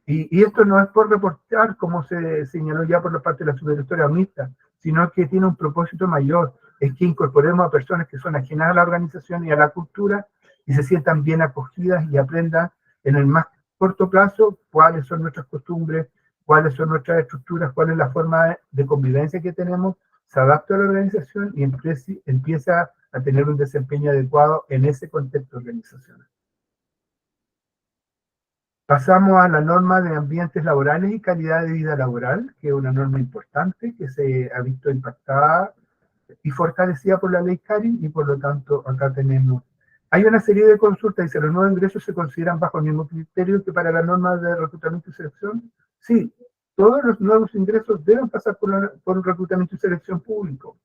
[SPEAKER 2] Y esto no es por reportar, como se señaló ya por la parte de la subdirectora mixta, sino que tiene un propósito mayor, es que incorporemos a personas que son ajenas a la organización y a la cultura y se sientan bien acogidas y aprendan en el más corto plazo cuáles son nuestras costumbres, cuáles son nuestras estructuras, cuál es la forma de convivencia que tenemos, se adapta a la organización y empieza a tener un desempeño adecuado en ese contexto organizacional. Pasamos a la norma de ambientes laborales y calidad de vida laboral, que es una norma importante que se ha visto impactada y fortalecida por la ley CARI, y por lo tanto acá tenemos. Hay una serie de consultas, dice, ¿los nuevos ingresos se consideran bajo el mismo criterio que para la norma de reclutamiento y selección? Sí, todos los nuevos ingresos deben pasar por un reclutamiento y selección público.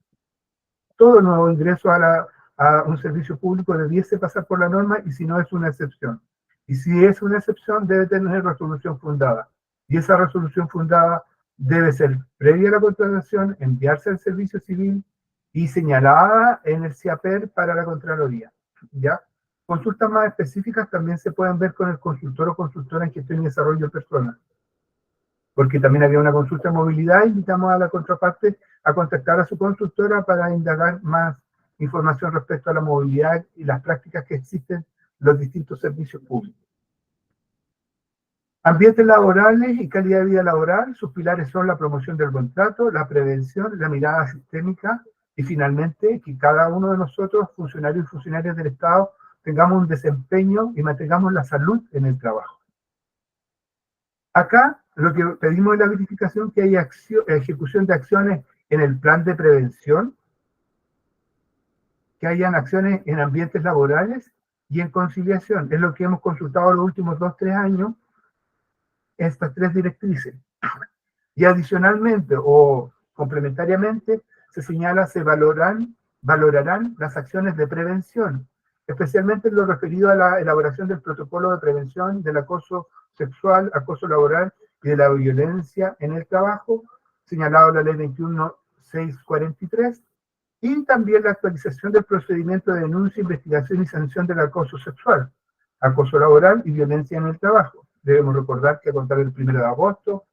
[SPEAKER 2] Todo nuevo ingreso a un servicio público debiese pasar por la norma, y si no es una excepción. Y si es una excepción, debe tener resolución fundada. Y esa resolución fundada debe ser previa a la contratación, enviarse al servicio civil y señalada en el CIAPER para la Contraloría. ¿Ya? Consultas más específicas también se pueden ver con el consultor o consultora en gestión y desarrollo personal. Porque también había una consulta de movilidad, invitamos a la contraparte a contactar a su consultora para indagar más información respecto a la movilidad y las prácticas que existen en los distintos servicios públicos. Ambientes laborales y calidad de vida laboral, sus pilares son la promoción del buen trato, la prevención, la mirada sistémica y finalmente que cada uno de nosotros, funcionarios y funcionarias del Estado, tengamos un desempeño y mantengamos la salud en el trabajo. Acá lo que pedimos es la verificación que haya ejecución de acciones en el plan de prevención, que hayan acciones en ambientes laborales y en conciliación. Es lo que hemos consultado los últimos 2-3 años, estas 3 directrices. Y adicionalmente o complementariamente se señala se valorarán las acciones de prevención, especialmente en lo referido a la elaboración del protocolo de prevención del acoso sexual, acoso laboral y de la violencia en el trabajo, señalado en la ley 21.643, y también la actualización del procedimiento de denuncia, investigación y sanción del acoso sexual, acoso laboral y violencia en el trabajo. Debemos recordar que a contar del 1 de agosto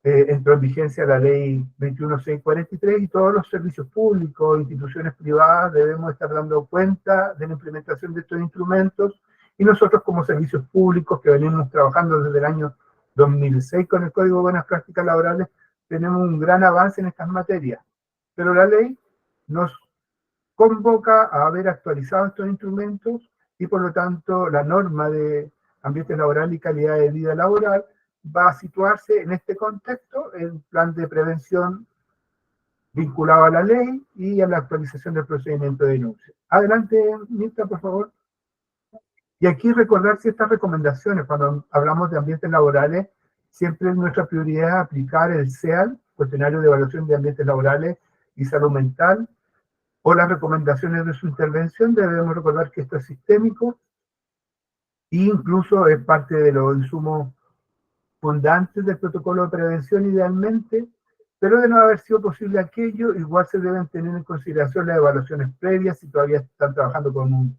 [SPEAKER 2] entró en vigencia la ley 21.643 y todos los servicios públicos, instituciones privadas debemos estar dando cuenta de la implementación de estos instrumentos, y nosotros como servicios públicos que venimos trabajando desde el año 2006 con el Código de Buenas Prácticas Laborales, tenemos un gran avance en estas materias. Pero la ley nos convoca a haber actualizado estos instrumentos y por lo tanto la norma de ambiente laboral y calidad de vida laboral va a situarse en este contexto, en plan de prevención vinculado a la ley y a la actualización del procedimiento de denuncia. Adelante, Mirta, por favor. Y aquí recordar ciertas recomendaciones. Cuando hablamos de ambientes laborales, siempre nuestra prioridad es aplicar el CEAL, Cuestionario de Evaluación de Ambientes Laborales y Salud Mental, o las recomendaciones de su intervención. Debemos recordar que esto es sistémico e incluso es parte de los insumos fundantes del protocolo de prevención idealmente, pero de no haber sido posible aquello, igual se deben tener en consideración las evaluaciones previas si todavía están trabajando con un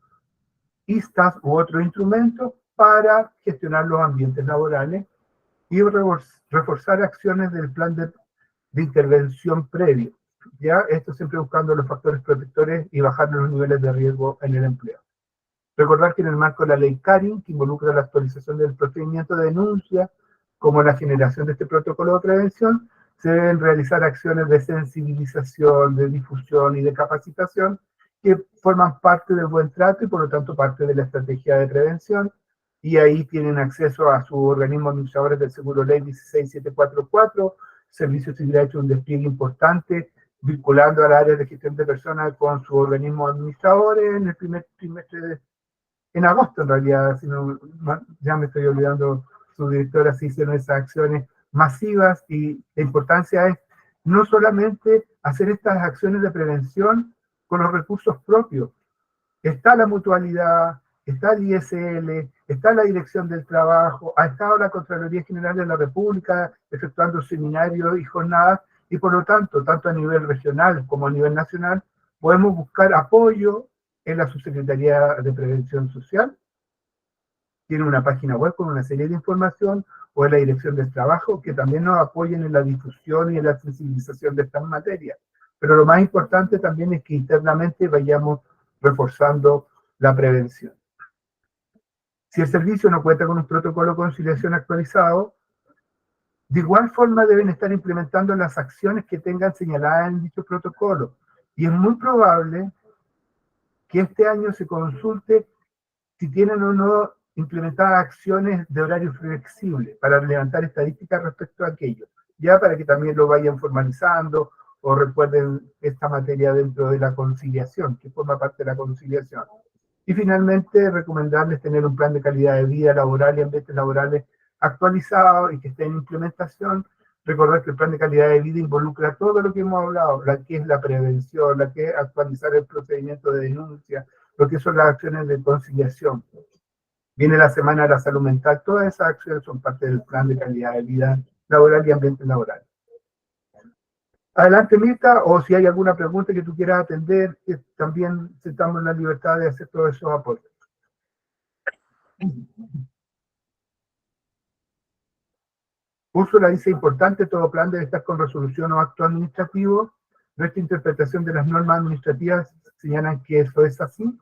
[SPEAKER 2] ISTAS u otro instrumento para gestionar los ambientes laborales y reforzar acciones del plan de intervención previo. ¿Ya? Esto siempre buscando los factores protectores y bajar los niveles de riesgo en el empleo. Recordar que en el marco de la ley CARI, que involucra la actualización del procedimiento de denuncia, como la generación de este protocolo de prevención, se deben realizar acciones de sensibilización, de difusión y de capacitación que forman parte del buen trato y por lo tanto parte de la estrategia de prevención, y ahí tienen acceso a sus organismos administradores del Seguro Ley 16744. Servicio Civil ha hecho un despliegue importante vinculando al área de gestión de personas con sus organismos administradores en el primer trimestre en agosto en realidad, si no, ya me estoy olvidando, su directora, se hicieron esas acciones masivas, y la importancia es no solamente hacer estas acciones de prevención con los recursos propios. Está la mutualidad, está el ISL, está la Dirección del Trabajo, ha estado la Contraloría General de la República efectuando seminarios y jornadas, y por lo tanto, tanto a nivel regional como a nivel nacional, Podemos buscar apoyo en la Subsecretaría de Prevención Social, tiene una página web con una serie de información, o en la Dirección del Trabajo, que también nos apoyen en la difusión y en la sensibilización de estas materias. Pero lo más importante también es que internamente vayamos reforzando la prevención. Si el servicio no cuenta con un protocolo de conciliación actualizado, de igual forma deben estar implementando las acciones que tengan señaladas en dicho protocolo. Y es muy probable que este año se consulte si tienen o no implementadas acciones de horario flexible para levantar estadísticas respecto a aquello, ya para que también lo vayan formalizando o recuerden esta materia dentro de la conciliación, que forma parte de la conciliación. Y finalmente, recomendarles tener un plan de calidad de vida laboral y ambientes laborales actualizado y que esté en implementación. Recordar que el plan de calidad de vida involucra todo lo que hemos hablado, la que es la prevención, la que es actualizar el procedimiento de denuncia, lo que son las acciones de conciliación. Viene la Semana de la Salud Mental, todas esas acciones son parte del plan de calidad de vida laboral y ambiente laboral. Adelante, Mirta, o si hay alguna pregunta que tú quieras atender, que también estamos en la libertad de hacer todos esos aportes. Úrsula dice, importante, todo plan debe estar con resolución o acto administrativo. Nuestra interpretación de las normas administrativas señalan que eso es así,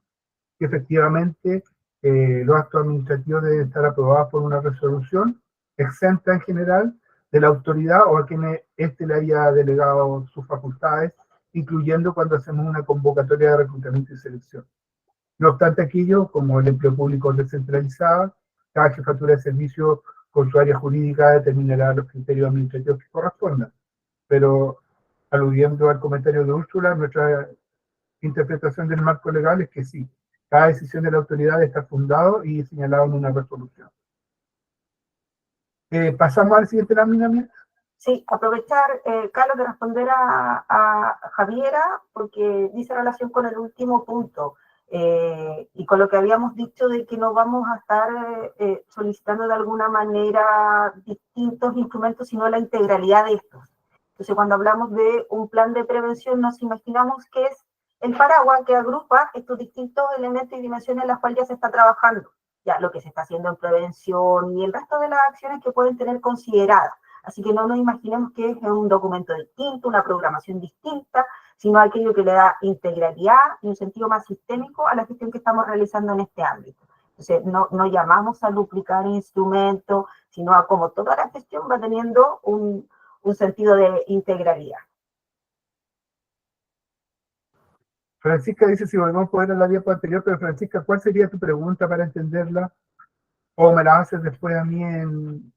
[SPEAKER 2] que efectivamente los actos administrativos deben estar aprobados por una resolución exenta en general de la autoridad o a quien éste le haya delegado sus facultades, incluyendo cuando hacemos una convocatoria de reclutamiento y selección. No obstante aquello, como el empleo público descentralizado, cada jefatura de servicio con su área jurídica determinará los criterios administrativos que correspondan. Pero, aludiendo al comentario de Úrsula, nuestra interpretación del marco legal es que sí, cada decisión de la autoridad está fundado y señalado en una resolución. ¿Pasamos al siguiente lámina?
[SPEAKER 3] Sí, aprovechar, Carlos, de responder a Javiera, porque dice relación con el último punto, y con lo que habíamos dicho de que no vamos a estar solicitando de alguna manera distintos instrumentos, sino la integralidad de estos. Entonces, cuando hablamos de un plan de prevención, nos imaginamos que es el paraguas que agrupa estos distintos elementos y dimensiones en las cuales ya se está trabajando, ya lo que se está haciendo en prevención y el resto de las acciones que pueden tener consideradas. Así que no nos imaginemos que es un documento distinto, una programación distinta, sino aquello que le da integralidad y un sentido más sistémico a la gestión que estamos realizando en este ámbito. Entonces, no llamamos a duplicar instrumentos, sino a cómo toda la gestión va teniendo un sentido de integralidad.
[SPEAKER 2] Francisca dice si volvemos a poner a la diapo anterior, pero Francisca, ¿cuál sería tu pregunta para entenderla? ¿O me la haces después a mí en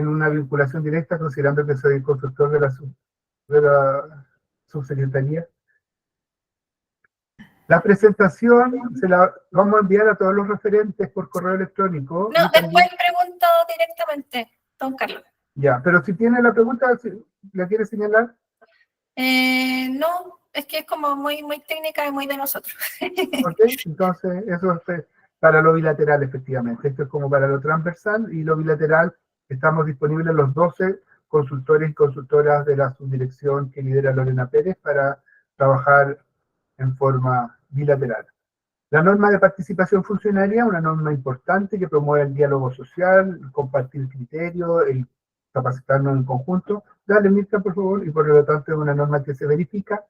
[SPEAKER 2] una vinculación directa, considerando que soy el consultor de la subsecretaría? La presentación se la vamos a enviar a todos los referentes por correo electrónico.
[SPEAKER 5] No, después pregunto directamente, don Carlos.
[SPEAKER 2] Ya, pero si tiene la pregunta, ¿la quiere señalar?
[SPEAKER 5] No, es que es como muy técnica y muy de nosotros.
[SPEAKER 2] Ok, entonces eso es para lo bilateral, efectivamente. Esto es como para lo transversal, y lo bilateral estamos disponibles los 12 consultores y consultoras de la subdirección que lidera Lorena Pérez para trabajar en forma bilateral. La norma de participación funcionaria, una norma importante que promueve el diálogo social, el compartir criterios, el capacitarnos en conjunto. Dale, Mirta, por favor, y por lo tanto es una norma que se verifica.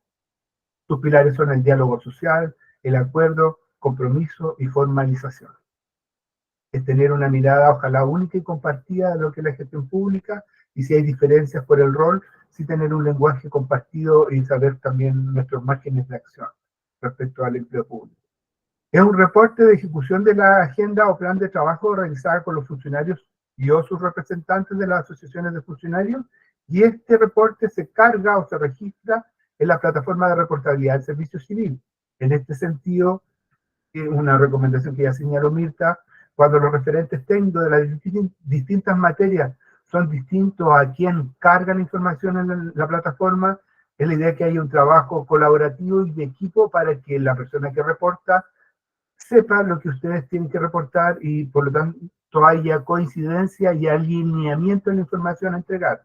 [SPEAKER 2] Sus pilares son el diálogo social, el acuerdo, compromiso y formalización. Es tener una mirada, ojalá única y compartida de lo que es la gestión pública, y si hay diferencias por el rol, sí tener un lenguaje compartido y saber también nuestros márgenes de acción respecto al empleo público. Es un reporte de ejecución de la agenda o plan de trabajo realizada con los funcionarios y o sus representantes de las asociaciones de funcionarios, y este reporte se carga o se registra en la plataforma de reportabilidad del Servicio Civil. En este sentido, una recomendación que ya señaló Mirta, cuando los referentes técnicos de las distintas materias son distintos a quien carga la información en la plataforma, es la idea que haya un trabajo colaborativo y de equipo para que la persona que reporta sepa lo que ustedes tienen que reportar y por lo tanto haya coincidencia y alineamiento en la información a entregar.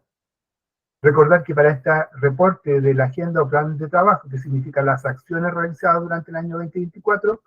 [SPEAKER 2] Recordar que para este reporte de la agenda o plan de trabajo, que significa las acciones realizadas durante el año 2024,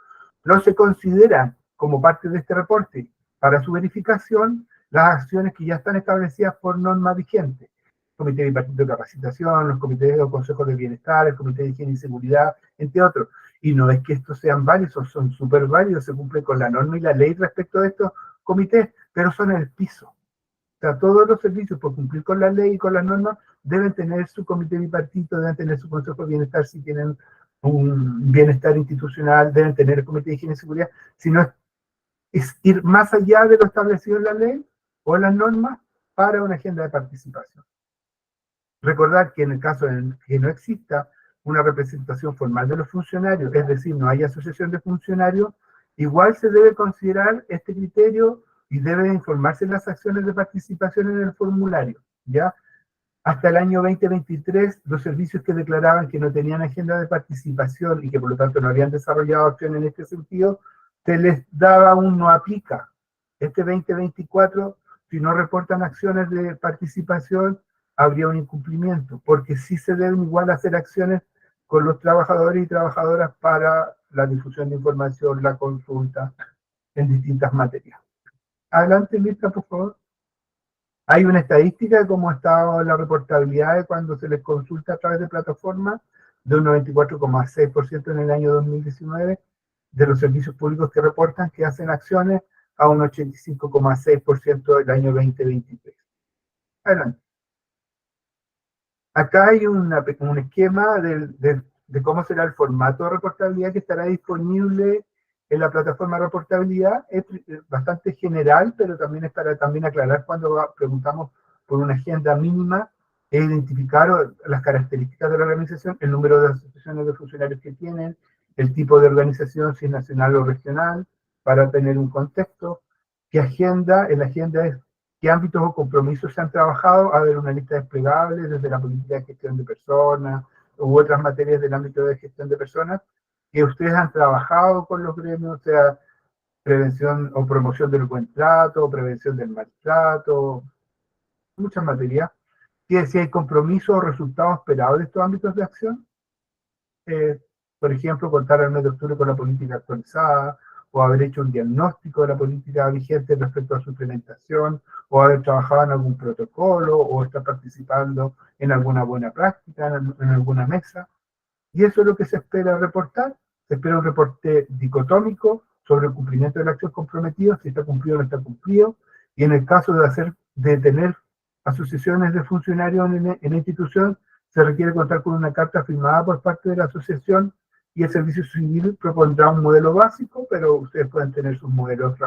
[SPEAKER 2] no se consideran como parte de este reporte para su verificación las acciones que ya están establecidas por norma vigente. Comité Bipartito de Capacitación, los comités o consejos de bienestar, el comité de higiene y seguridad, entre otros. Y no es que estos sean válidos, son súper válidos, se cumplen con la norma y la ley respecto de estos comités, pero son el piso. O sea, todos los servicios, por cumplir con la ley y con las normas, deben tener su comité bipartito, deben tener su consejo de bienestar si tienen un bienestar institucional, deben tener el comité de higiene y seguridad, sino es ir más allá de lo establecido en la ley o las normas para una agenda de participación. Recordar que en el caso en que no exista una representación formal de los funcionarios, es decir, no hay asociación de funcionarios, igual se debe considerar este criterio y debe informarse las acciones de participación en el formulario, ¿ya? Hasta el año 2023, los servicios que declaraban que no tenían agenda de participación y que por lo tanto no habían desarrollado acción en este sentido, se les daba un no aplica. Este 2024, si no reportan acciones de participación, habría un incumplimiento, porque sí se deben igual hacer acciones con los trabajadores y trabajadoras para la difusión de información, la consulta en distintas materias. Adelante, Mirta, por favor. Hay una estadística de cómo ha estado la reportabilidad de cuando se les consulta a través de plataformas, de un 94,6% en el año 2019, de los servicios públicos que reportan que hacen acciones, a un 85,6% del año 2023. Adelante. Acá hay un esquema de cómo será el formato de reportabilidad que estará disponible en la plataforma de reportabilidad. Es bastante general, pero también es para también aclarar cuando preguntamos por una agenda mínima, e identificar las características de la organización, el número de asociaciones de funcionarios que tienen, el tipo de organización, si es nacional o regional, para tener un contexto. ¿Qué agenda? En la agenda es qué ámbitos o compromisos se han trabajado, a ver una lista desplegable desde la política de gestión de personas u otras materias del ámbito de gestión de personas, que ustedes han trabajado con los gremios, o sea, prevención o promoción del buen trato, prevención del maltrato, muchas materias. Si hay compromisos o resultados esperados de estos ámbitos de acción, por ejemplo, contar al mes de octubre con la política actualizada, o haber hecho un diagnóstico de la política vigente respecto a su implementación, o haber trabajado en algún protocolo, o estar participando en alguna buena práctica, en alguna mesa. Y eso es lo que se espera reportar. Se espera un reporte dicotómico sobre el cumplimiento de la acción comprometida, si está cumplido o no está cumplido, y en el caso de tener asociaciones de funcionarios en la institución, se requiere contar con una carta firmada por parte de la asociación, y el servicio civil propondrá un modelo básico, pero ustedes pueden tener sus modelos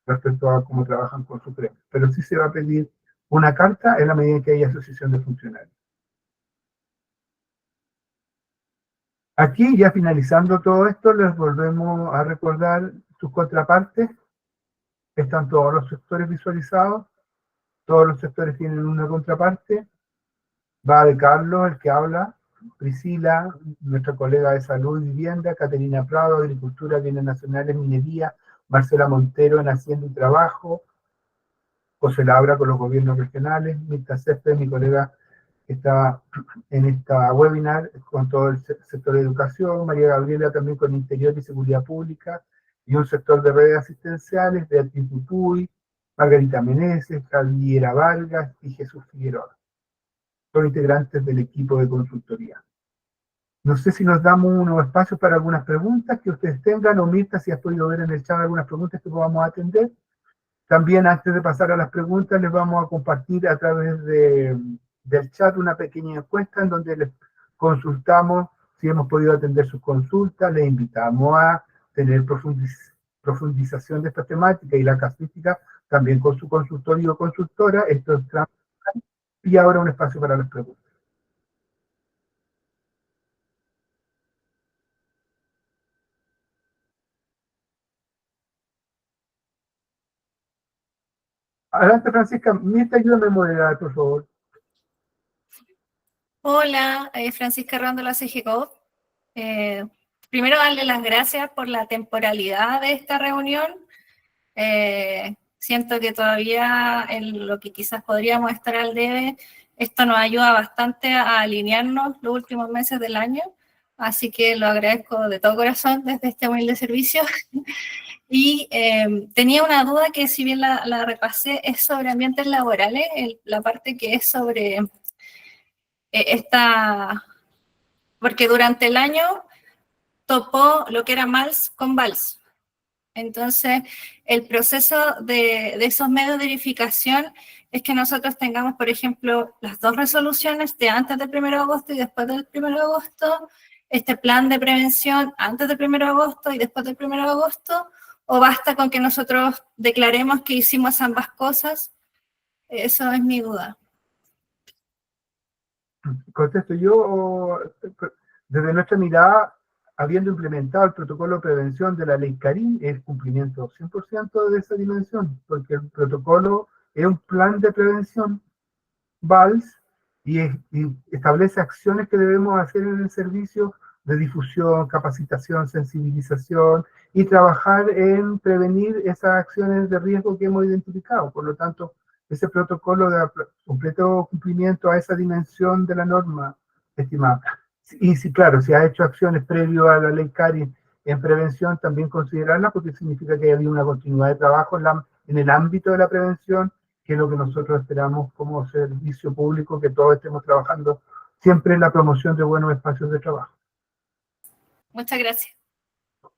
[SPEAKER 2] respecto a cómo trabajan con su gremio. Pero sí se va a pedir una carta en la medida en que haya asociación de funcionarios. Aquí, ya finalizando todo esto, les volvemos a recordar sus contrapartes. Están todos los sectores visualizados, todos los sectores tienen una contraparte. Va de Carlos, el que habla, Priscila, nuestra colega de Salud y Vivienda, Caterina Prado, Agricultura, Bienes Nacionales, Minería, Marcela Montero en Hacienda y Trabajo, José Labra con los gobiernos regionales, Mirta Céspedes, mi colega que está en esta webinar con todo el sector de educación, María Gabriela también con Interior y Seguridad Pública, y un sector de redes asistenciales, Beatriz Butuy, Margarita Meneses, Javiera Vargas y Jesús Figueroa. Son integrantes del equipo de consultoría. No sé si nos damos unos espacios para algunas preguntas que ustedes tengan, o Mirta, si has podido ver en el chat algunas preguntas que podamos atender. También, antes de pasar a las preguntas, les vamos a compartir a través del chat una pequeña encuesta en donde les consultamos si hemos podido atender sus consultas, les invitamos a tener profundización de esta temática y la casuística también con su consultorio o consultora. Esto es transversal. Y ahora un espacio para las preguntas. Adelante, Francisca. Mirta, ayúdame a moderar, por favor.
[SPEAKER 5] Hola, Francisca Rándola, CGCO. Primero darle las gracias por la temporalidad de esta reunión. Siento que todavía en lo que quizás podríamos estar al debe, Esto nos ayuda bastante a alinearnos los últimos meses del año, así que lo agradezco de todo corazón desde este humilde servicio. Y tenía una duda que si bien la repasé, es sobre ambientes laborales, la parte que es sobre porque durante el año topó lo que era MALS con VALS. Entonces, el proceso de esos medios de verificación es que nosotros tengamos, por ejemplo, las dos resoluciones de antes del 1 de agosto y después del 1 de agosto, este plan de prevención antes del 1 de agosto y después del 1 de agosto, o basta con que nosotros declaremos que hicimos ambas cosas. Eso es mi duda.
[SPEAKER 2] Contesto yo, desde nuestra mirada, habiendo implementado el protocolo de prevención de la ley CARIN, es cumplimiento 100% de esa dimensión, porque el protocolo es un plan de prevención, VALS, y establece acciones que debemos hacer en el servicio de difusión, capacitación, sensibilización, y trabajar en prevenir esas acciones de riesgo que hemos identificado. Por lo tanto, ese protocolo de completo cumplimiento a esa dimensión de la norma, estimada. Y sí, claro, si ha hecho acciones previo a la ley CARI en prevención, también considerarla, porque significa que hay habido una continuidad de trabajo en el ámbito de la prevención, que es lo que nosotros esperamos como servicio público, que todos estemos trabajando siempre en la promoción de buenos espacios de trabajo.
[SPEAKER 5] Muchas gracias.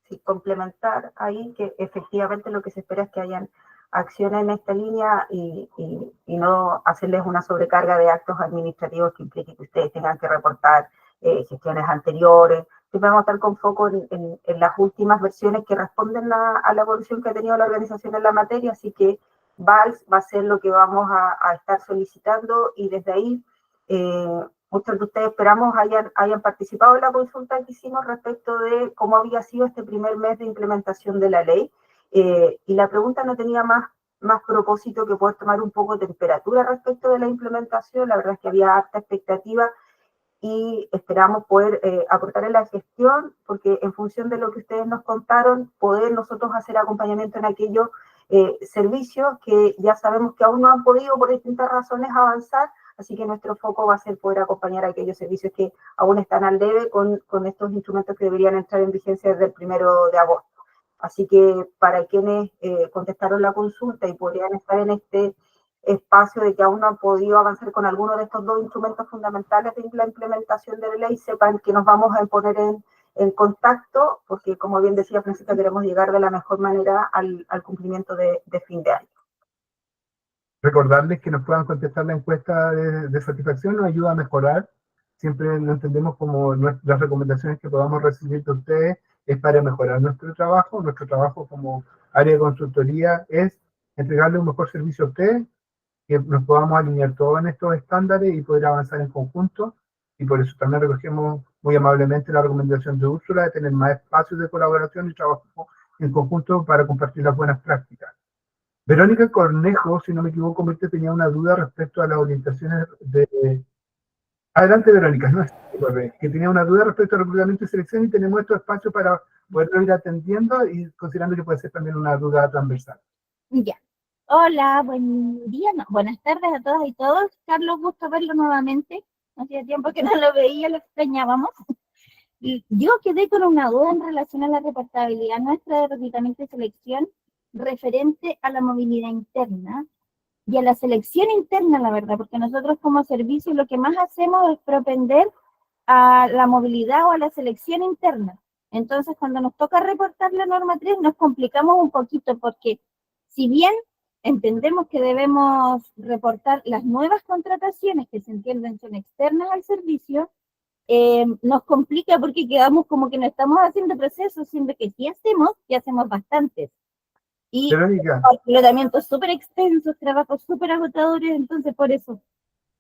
[SPEAKER 3] Sí, complementar ahí que efectivamente lo que se espera es que hayan acciones en esta línea y no hacerles una sobrecarga de actos administrativos que implique que ustedes tengan que reportar gestiones anteriores. Siempre vamos a estar con foco en las últimas versiones que responden a la evolución que ha tenido la organización en la materia, así que VALS va a ser lo que vamos a estar solicitando, y desde ahí muchos de ustedes esperamos hayan participado en la consulta que hicimos respecto de cómo había sido este primer mes de implementación de la ley. Y la pregunta no tenía más propósito que poder tomar un poco de temperatura respecto de la implementación. La verdad es que había harta expectativa y esperamos poder aportar en la gestión, porque en función de lo que ustedes nos contaron, poder nosotros hacer acompañamiento en aquellos servicios que ya sabemos que aún no han podido por distintas razones avanzar, así que nuestro foco va a ser poder acompañar a aquellos servicios que aún están al debe con estos instrumentos que deberían entrar en vigencia desde el 1 de agosto. Así que para quienes contestaron la consulta y podrían estar en este espacio de que aún no han podido avanzar con alguno de estos dos instrumentos fundamentales de la implementación de la ley, sepan que nos vamos a poner en contacto, porque como bien decía Francisca, queremos llegar de la mejor manera al cumplimiento de fin de año.
[SPEAKER 2] Recordarles que nos puedan contestar la encuesta de satisfacción, nos ayuda a mejorar. Siempre lo entendemos como las recomendaciones que podamos recibir de ustedes es para mejorar nuestro trabajo. Nuestro trabajo como área de consultoría es entregarle un mejor servicio a ustedes, que nos podamos alinear todos en estos estándares y poder avanzar en conjunto. Y por eso también recogemos muy amablemente la recomendación de Úrsula de tener más espacios de colaboración y trabajo en conjunto para compartir las buenas prácticas. Verónica Cornejo, si no me equivoco, tenía una duda respecto a las orientaciones de... Adelante, Verónica, no es que tenía una duda respecto al reclutamiento y selección, y tenemos estos espacios para poderlo ir atendiendo y considerando que puede ser también una duda transversal.
[SPEAKER 6] Ya. Hola, buen día, buenas tardes a todas y todos. Carlos, gusto verlo nuevamente. Hacía tiempo que no lo veía, lo extrañábamos. Yo quedé con una duda en relación a la reportabilidad nuestra de reclutamiento y selección referente a la movilidad interna y a la selección interna, la verdad, porque nosotros como servicio lo que más hacemos es propender a la movilidad o a la selección interna. Entonces, cuando nos toca reportar la norma 3, nos complicamos un poquito, porque si bien entendemos que debemos reportar las nuevas contrataciones que se entienden son externas al servicio, nos complica porque quedamos como que no estamos haciendo procesos, siendo que sí hacemos, y hacemos bastantes. Y reclutamientos súper extensos, trabajos súper agotadores, entonces por eso.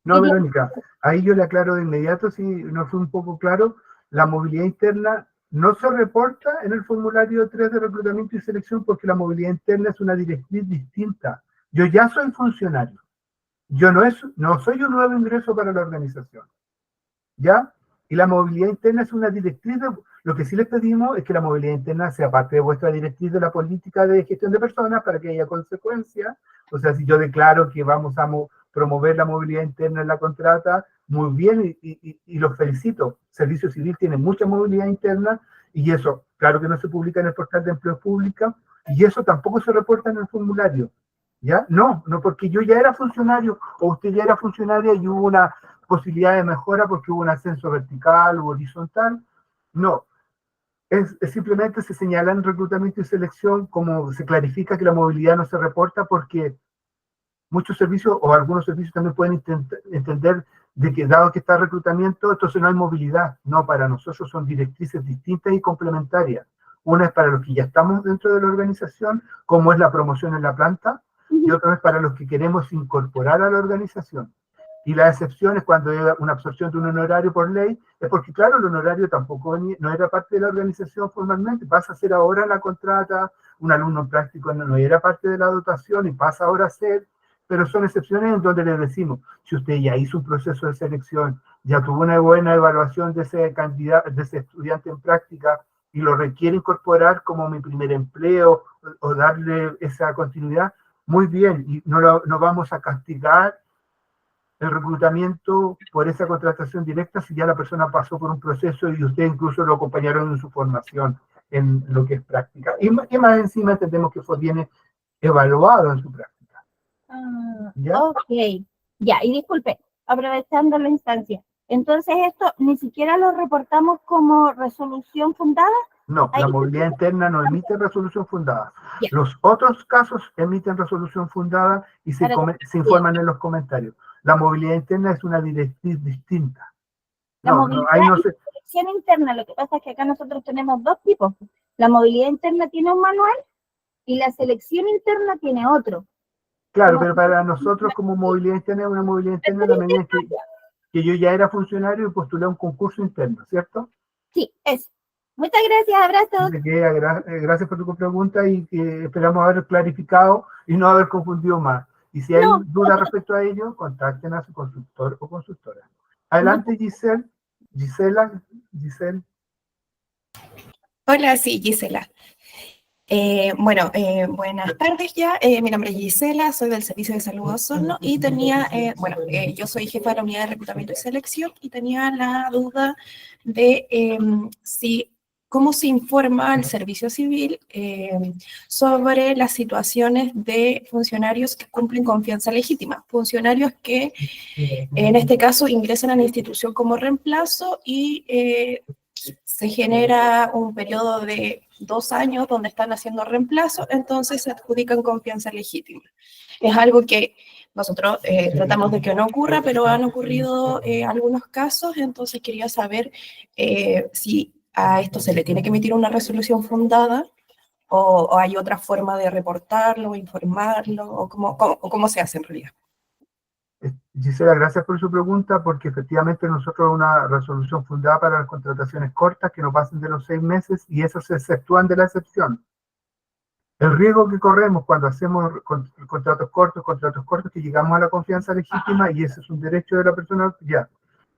[SPEAKER 2] No, Verónica, ahí yo le aclaro de inmediato, si no fue un poco claro, la movilidad interna no se reporta en el formulario 3 de reclutamiento y selección, porque la movilidad interna es una directriz distinta. Yo ya soy funcionario, yo no soy un nuevo ingreso para la organización, ¿ya? Y la movilidad interna es una directriz. Lo que sí les pedimos es que la movilidad interna sea parte de vuestra directriz de la política de gestión de personas para que haya consecuencias. O sea, si yo declaro que vamos a promover la movilidad interna en la contrata, muy bien, y los felicito. Servicio Civil tiene mucha movilidad interna, y eso, claro que no se publica en el portal de empleo público, y eso tampoco se reporta en el formulario. ¿Ya? No, porque yo ya era funcionario, o usted ya era funcionaria y hubo una posibilidad de mejora porque hubo un ascenso vertical o horizontal. No, es simplemente se señala en reclutamiento y selección, como se clarifica que la movilidad no se reporta porque muchos servicios o algunos servicios también pueden entender de que dado que está reclutamiento, entonces no hay movilidad. No, para nosotros son directrices distintas y complementarias. Una es para los que ya estamos dentro de la organización, como es la promoción en la planta, y otra es para los que queremos incorporar a la organización. Y la excepción es cuando hay una absorción de un honorario por ley, es porque, claro, el honorario tampoco no era parte de la organización formalmente, pasa a ser ahora la contrata, un alumno práctico no era parte de la dotación y pasa ahora a ser, pero son excepciones en donde le decimos, si usted ya hizo un proceso de selección, ya tuvo una buena evaluación de ese candidato, de ese estudiante en práctica, y lo requiere incorporar como mi primer empleo, o darle esa continuidad, muy bien, y no vamos a castigar el reclutamiento por esa contratación directa si ya la persona pasó por un proceso y usted incluso lo acompañaron en su formación en lo que es práctica. Y más encima entendemos que fue bien evaluado en su práctica. ¿Ya?
[SPEAKER 6] Ok, ya, y disculpe, aprovechando la instancia, entonces esto ni siquiera lo reportamos como resolución fundada.
[SPEAKER 2] No, la
[SPEAKER 6] Ahí-
[SPEAKER 2] movilidad interna no emite resolución fundada.
[SPEAKER 6] Ya.
[SPEAKER 2] Los otros casos emiten resolución fundada y se informan en los comentarios. La movilidad interna es una directriz distinta.
[SPEAKER 6] La movilidad
[SPEAKER 2] ahí no se...
[SPEAKER 6] selección interna, lo que pasa es que acá nosotros tenemos dos tipos. La movilidad interna tiene un manual y la selección interna tiene otro.
[SPEAKER 2] Claro, pero para nosotros como movilidad interna es una movilidad interna en la medida que yo ya era funcionario y postulé a un concurso interno, ¿cierto?
[SPEAKER 6] Sí, eso. Muchas gracias, abrazos.
[SPEAKER 2] Así que, gracias por tu pregunta y que esperamos haber clarificado y no haber confundido más. Y si hay dudas respecto a ello, contacten a su consultor o consultora. Adelante, Gisela.
[SPEAKER 7] Hola, sí, Gisela. Buenas tardes ya. Mi nombre es Gisela, soy del Servicio de Salud Osorno y tenía, yo soy jefa de la unidad de reclutamiento y selección y tenía la duda de cómo se informa al Servicio Civil sobre las situaciones de funcionarios que cumplen confianza legítima, funcionarios que en este caso ingresan a la institución como reemplazo y se genera un periodo de 2 años donde están haciendo reemplazo, entonces se adjudican confianza legítima. Es algo que nosotros tratamos de que no ocurra, pero han ocurrido algunos casos, entonces quería saber si a esto se le tiene que emitir una resolución fundada o hay otra forma de reportarlo, informarlo, o cómo se hace en realidad.
[SPEAKER 2] Gisela, gracias por su pregunta, porque efectivamente nosotros una resolución fundada para las contrataciones cortas que no pasen de los 6 meses y esas se exceptúan de la excepción. El riesgo que corremos cuando hacemos contratos cortos, que llegamos a la confianza legítima y ese es un derecho de la persona, ya.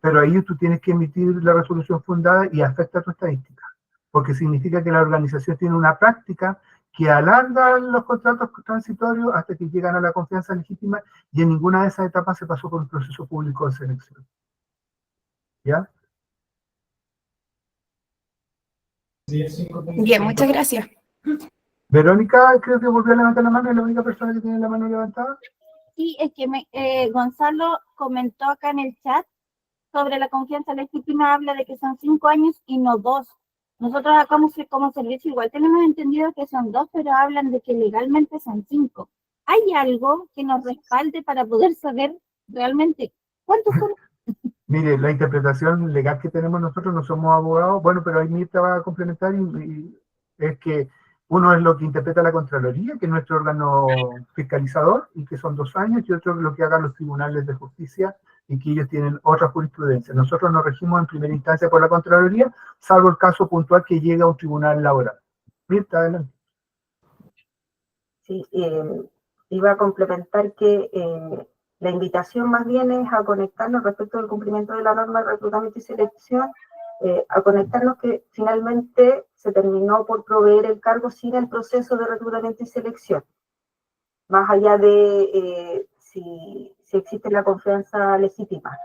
[SPEAKER 2] Pero ahí tú tienes que emitir la resolución fundada y afecta tu estadística, porque significa que la organización tiene una práctica que alarga los contratos transitorios hasta que llegan a la confianza legítima y en ninguna de esas etapas se pasó por un proceso público de selección. ¿Ya?
[SPEAKER 7] Bien, muchas gracias.
[SPEAKER 2] Verónica, creo que volvió a levantar la mano, es la única persona que tiene la mano levantada.
[SPEAKER 6] Sí, es que Gonzalo comentó acá en el chat sobre la confianza legítima, habla de que son 5 años y no 2. Nosotros acá como servicio igual tenemos entendido que son 2, pero hablan de que legalmente son 5. ¿Hay algo que nos respalde para poder saber realmente cuántos son?
[SPEAKER 2] Mire, la interpretación legal que tenemos nosotros, no somos abogados, bueno, pero ahí Mirta va a complementar y es que uno es lo que interpreta la Contraloría, que es nuestro órgano fiscalizador, y que son 2 años, y otro es lo que hagan los tribunales de justicia, y que ellos tienen otra jurisprudencia. Nosotros nos regimos en primera instancia por la Contraloría, salvo el caso puntual que llega a un tribunal laboral. Mirta, adelante.
[SPEAKER 3] Sí, iba a complementar que la invitación más bien es a conectarnos respecto al cumplimiento de la norma de reclutamiento y selección, a conectarnos que finalmente se terminó por proveer el cargo sin el proceso de reclutamiento y selección. Más allá de si si existe la confianza legítima,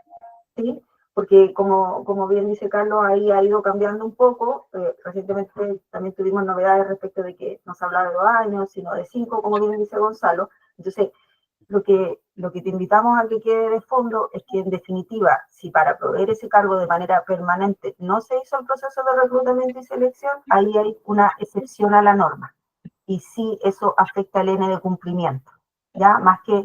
[SPEAKER 3] ¿sí? Porque como bien dice Carlos, ahí ha ido cambiando un poco. Recientemente también tuvimos novedades respecto de que no se hablaba de 2 años, sino de 5, como bien dice Gonzalo. Entonces, lo que te invitamos a que quede de fondo es que, en definitiva, si para proveer ese cargo de manera permanente no se hizo el proceso de reclutamiento y selección, ahí hay una excepción a la norma. Y sí, eso afecta al N de cumplimiento, ¿ya? Más que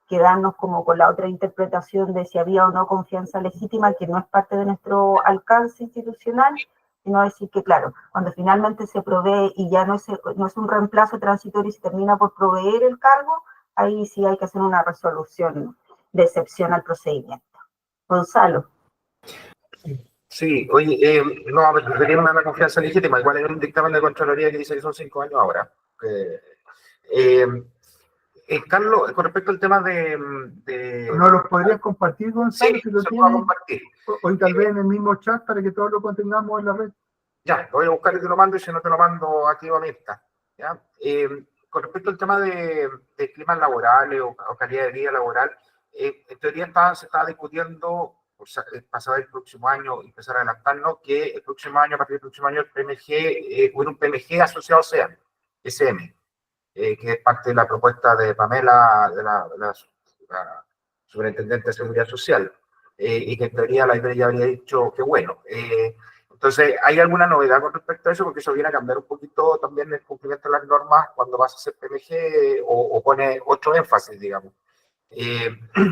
[SPEAKER 3] quedarnos como con la otra interpretación de si había o no confianza legítima, que no es parte de nuestro alcance institucional, sino decir que, claro, cuando finalmente se provee y ya no es un reemplazo transitorio y se termina por proveer el cargo, ahí sí hay que hacer una resolución de excepción al procedimiento. Gonzalo.
[SPEAKER 8] Sí, oye, no, referirme a la confianza legítima, igual hay un dictamen de Contraloría que dice que son 5 años ahora. Carlos, con respecto al tema
[SPEAKER 2] ¿No los podrías compartir, Gonzalo,
[SPEAKER 8] sí,
[SPEAKER 2] si lo
[SPEAKER 8] se lo
[SPEAKER 2] tienes?
[SPEAKER 8] voy a compartir.
[SPEAKER 2] Hoy tal vez en el mismo chat para que todos lo contengamos en la red.
[SPEAKER 8] Ya, lo voy a buscar y te lo mando, y si no te lo mando aquí a Mirta. ¿Ya? Con respecto al tema de climas laborales o calidad de vida laboral, en teoría se estaba discutiendo, pasado el próximo año, empezar a adelantarnos, que el próximo año, a partir del próximo año, el PMG, hubiera un PMG asociado a SEAM, SM, que es parte de la propuesta de Pamela, de la Superintendente de Seguridad Social, y que en teoría la IBE ya habría dicho que bueno. Entonces, ¿hay alguna novedad con respecto a eso? Porque eso viene a cambiar un poquito también el cumplimiento de las normas cuando vas a hacer PMG o pone otro énfasis, digamos.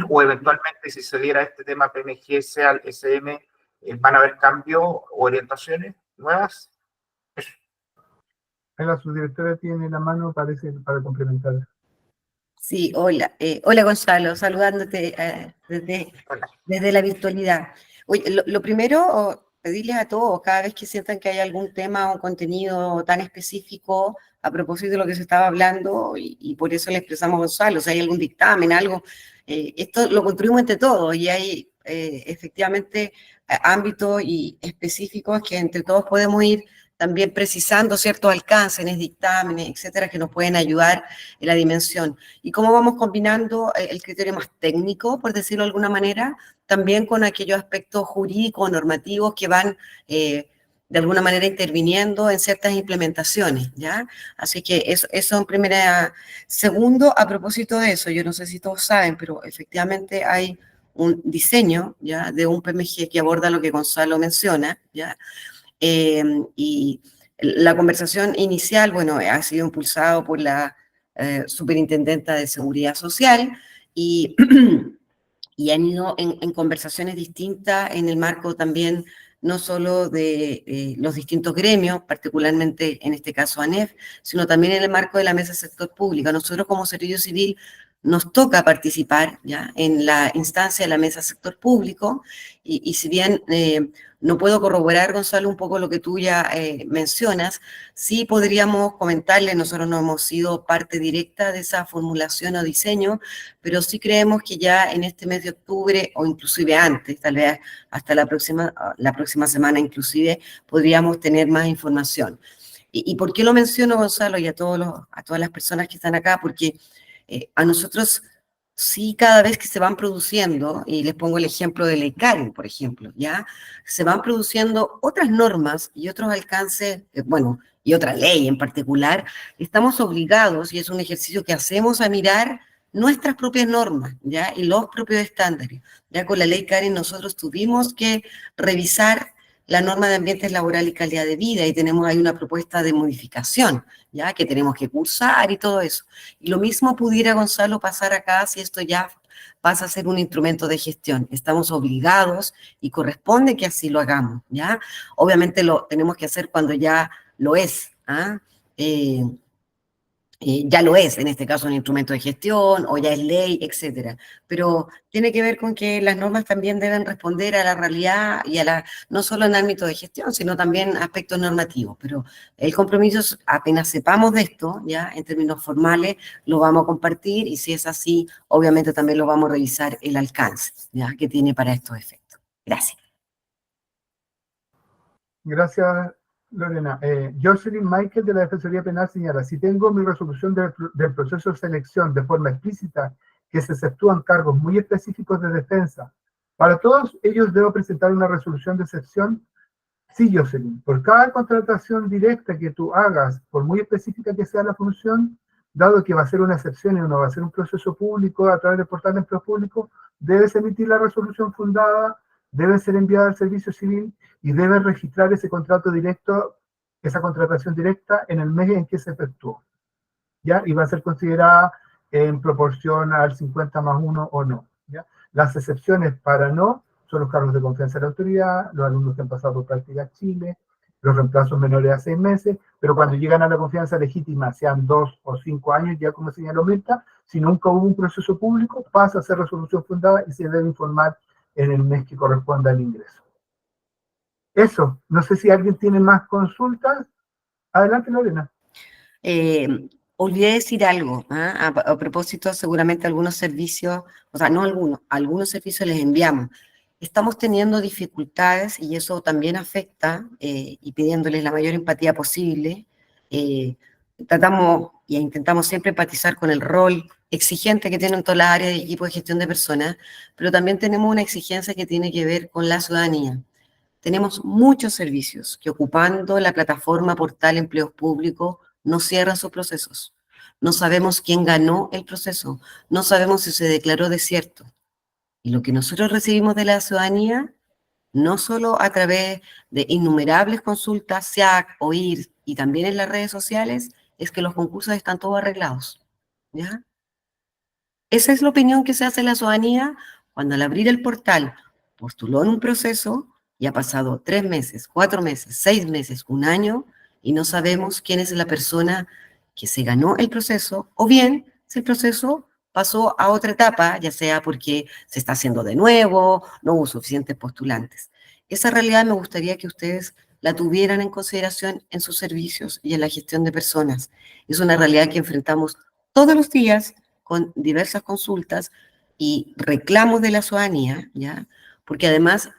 [SPEAKER 8] O eventualmente, si se diera este tema PMG, sea el SM, ¿van a haber cambios o orientaciones nuevas? Eso.
[SPEAKER 2] La subdirectora tiene la mano, parece, para complementar.
[SPEAKER 1] Sí, hola. Hola Gonzalo, saludándote desde la virtualidad. Oye, lo primero, pedirles a todos, cada vez que sientan que hay algún tema o contenido tan específico a propósito de lo que se estaba hablando, y por eso le expresamos a Gonzalo, si hay algún dictamen, algo, esto lo construimos entre todos y hay efectivamente ámbitos y específicos que entre todos podemos ir también precisando ciertos alcances, dictámenes, etcétera, que nos pueden ayudar en la dimensión. Y cómo vamos combinando el criterio más técnico, por decirlo de alguna manera, también con aquellos aspectos jurídicos, normativos que van de alguna manera interviniendo en ciertas implementaciones, ¿ya? Así que eso en primera. Segundo, a propósito de eso, yo no sé si todos saben, pero efectivamente hay un diseño, ¿ya?, de un PMG que aborda lo que Gonzalo menciona, ¿ya? Y la conversación inicial, bueno, ha sido impulsado por la Superintendenta de Seguridad Social y, y han ido en conversaciones distintas en el marco también no solo de los distintos gremios, particularmente en este caso ANEF, sino también en el marco de la Mesa Sector Público. Nosotros como Servicio Civil nos toca participar, ¿ya?, en la instancia de la Mesa Sector Público, y si bien no puedo corroborar, Gonzalo, un poco lo que tú ya mencionas, sí podríamos comentarle, nosotros no hemos sido parte directa de esa formulación o diseño, pero sí creemos que ya en este mes de octubre, o inclusive antes, tal vez hasta la próxima semana inclusive, podríamos tener más información. ¿Y por qué lo menciono, Gonzalo, y a todas las personas que están acá? Porque a nosotros sí, cada vez que se van produciendo, y les pongo el ejemplo de Ley Karen, por ejemplo, ¿ya?, se van produciendo otras normas y otros alcances, bueno, y otra ley en particular, estamos obligados, y es un ejercicio que hacemos, a mirar nuestras propias normas, ¿ya?, y los propios estándares. Ya con la Ley Karen nosotros tuvimos que revisar la norma de ambientes laboral y calidad de vida, y tenemos ahí una propuesta de modificación, ya que tenemos que cursar y todo eso. Y lo mismo pudiera, Gonzalo, pasar acá si esto ya pasa a ser un instrumento de gestión. Estamos obligados y corresponde que así lo hagamos, ¿ya? Obviamente lo tenemos que hacer cuando ya lo es, ¿ah? Ya lo es, en este caso, un instrumento de gestión, o ya es ley, etcétera. Pero tiene que ver con que las normas también deben responder a la realidad y no solo en ámbito de gestión, sino también aspectos normativos. Pero el compromiso es, apenas sepamos de esto, ya en términos formales, lo vamos a compartir, y si es así, obviamente también lo vamos a revisar el alcance, ya, que tiene para estos efectos. Gracias.
[SPEAKER 2] Gracias, Lorena. Jocelyn Michael, de la Defensoría Penal, señala: si tengo mi resolución del proceso de selección de forma explícita que se exceptúan cargos muy específicos de defensa. Para todos ellos debo presentar una resolución de excepción. Sí, Jocelyn, por cada contratación directa que tú hagas, por muy específica que sea la función, dado que va a ser una excepción y no va a ser un proceso público a través del portal de empleo público, debes emitir la resolución fundada, debe ser enviada al servicio civil y debes registrar ese contrato directo, esa contratación directa en el mes en que se efectuó, ¿ya? Y va a ser considerada en proporción al 50+1 o no, ¿ya? Las excepciones para no son los cargos de confianza de la autoridad, los alumnos que han pasado por prácticas Chile, los reemplazos menores a 6 meses, pero cuando llegan a la confianza legítima, sean 2 o 5 años, ya como señaló Mirta, si nunca hubo un proceso público, pasa a ser resolución fundada y se debe informar en el mes que corresponda al ingreso. Eso, no sé si alguien tiene más consultas. Adelante, Lorena.
[SPEAKER 1] Olvidé decir algo, ¿ah? A propósito, seguramente algunos servicios, o sea, no algunos servicios les enviamos. Estamos teniendo dificultades y eso también afecta, y pidiéndoles la mayor empatía posible. Tratamos e intentamos siempre empatizar con el rol exigente que tienen todas las áreas de equipo de gestión de personas, pero también tenemos una exigencia que tiene que ver con la ciudadanía. Tenemos muchos servicios que ocupando la plataforma Portal Empleos Públicos no cierran sus procesos. No sabemos quién ganó el proceso, no sabemos si se declaró desierto. Y lo que nosotros recibimos de la ciudadanía, no solo a través de innumerables consultas, SIAC, OIR y también en las redes sociales, es que los concursos están todos arreglados, ¿ya? Esa es la opinión que se hace en la ciudadanía cuando al abrir el portal postuló en un proceso y ha pasado 3 meses, 4 meses, 6 meses, 1 año, y no sabemos quién es la persona que se ganó el proceso, o bien si el proceso pasó a otra etapa, ya sea porque se está haciendo de nuevo, no hubo suficientes postulantes. Esa realidad me gustaría que ustedes la tuvieran en consideración en sus servicios y en la gestión de personas. Es una realidad que enfrentamos todos los días con diversas consultas y reclamos de la ciudadanía, ¿ya? Porque además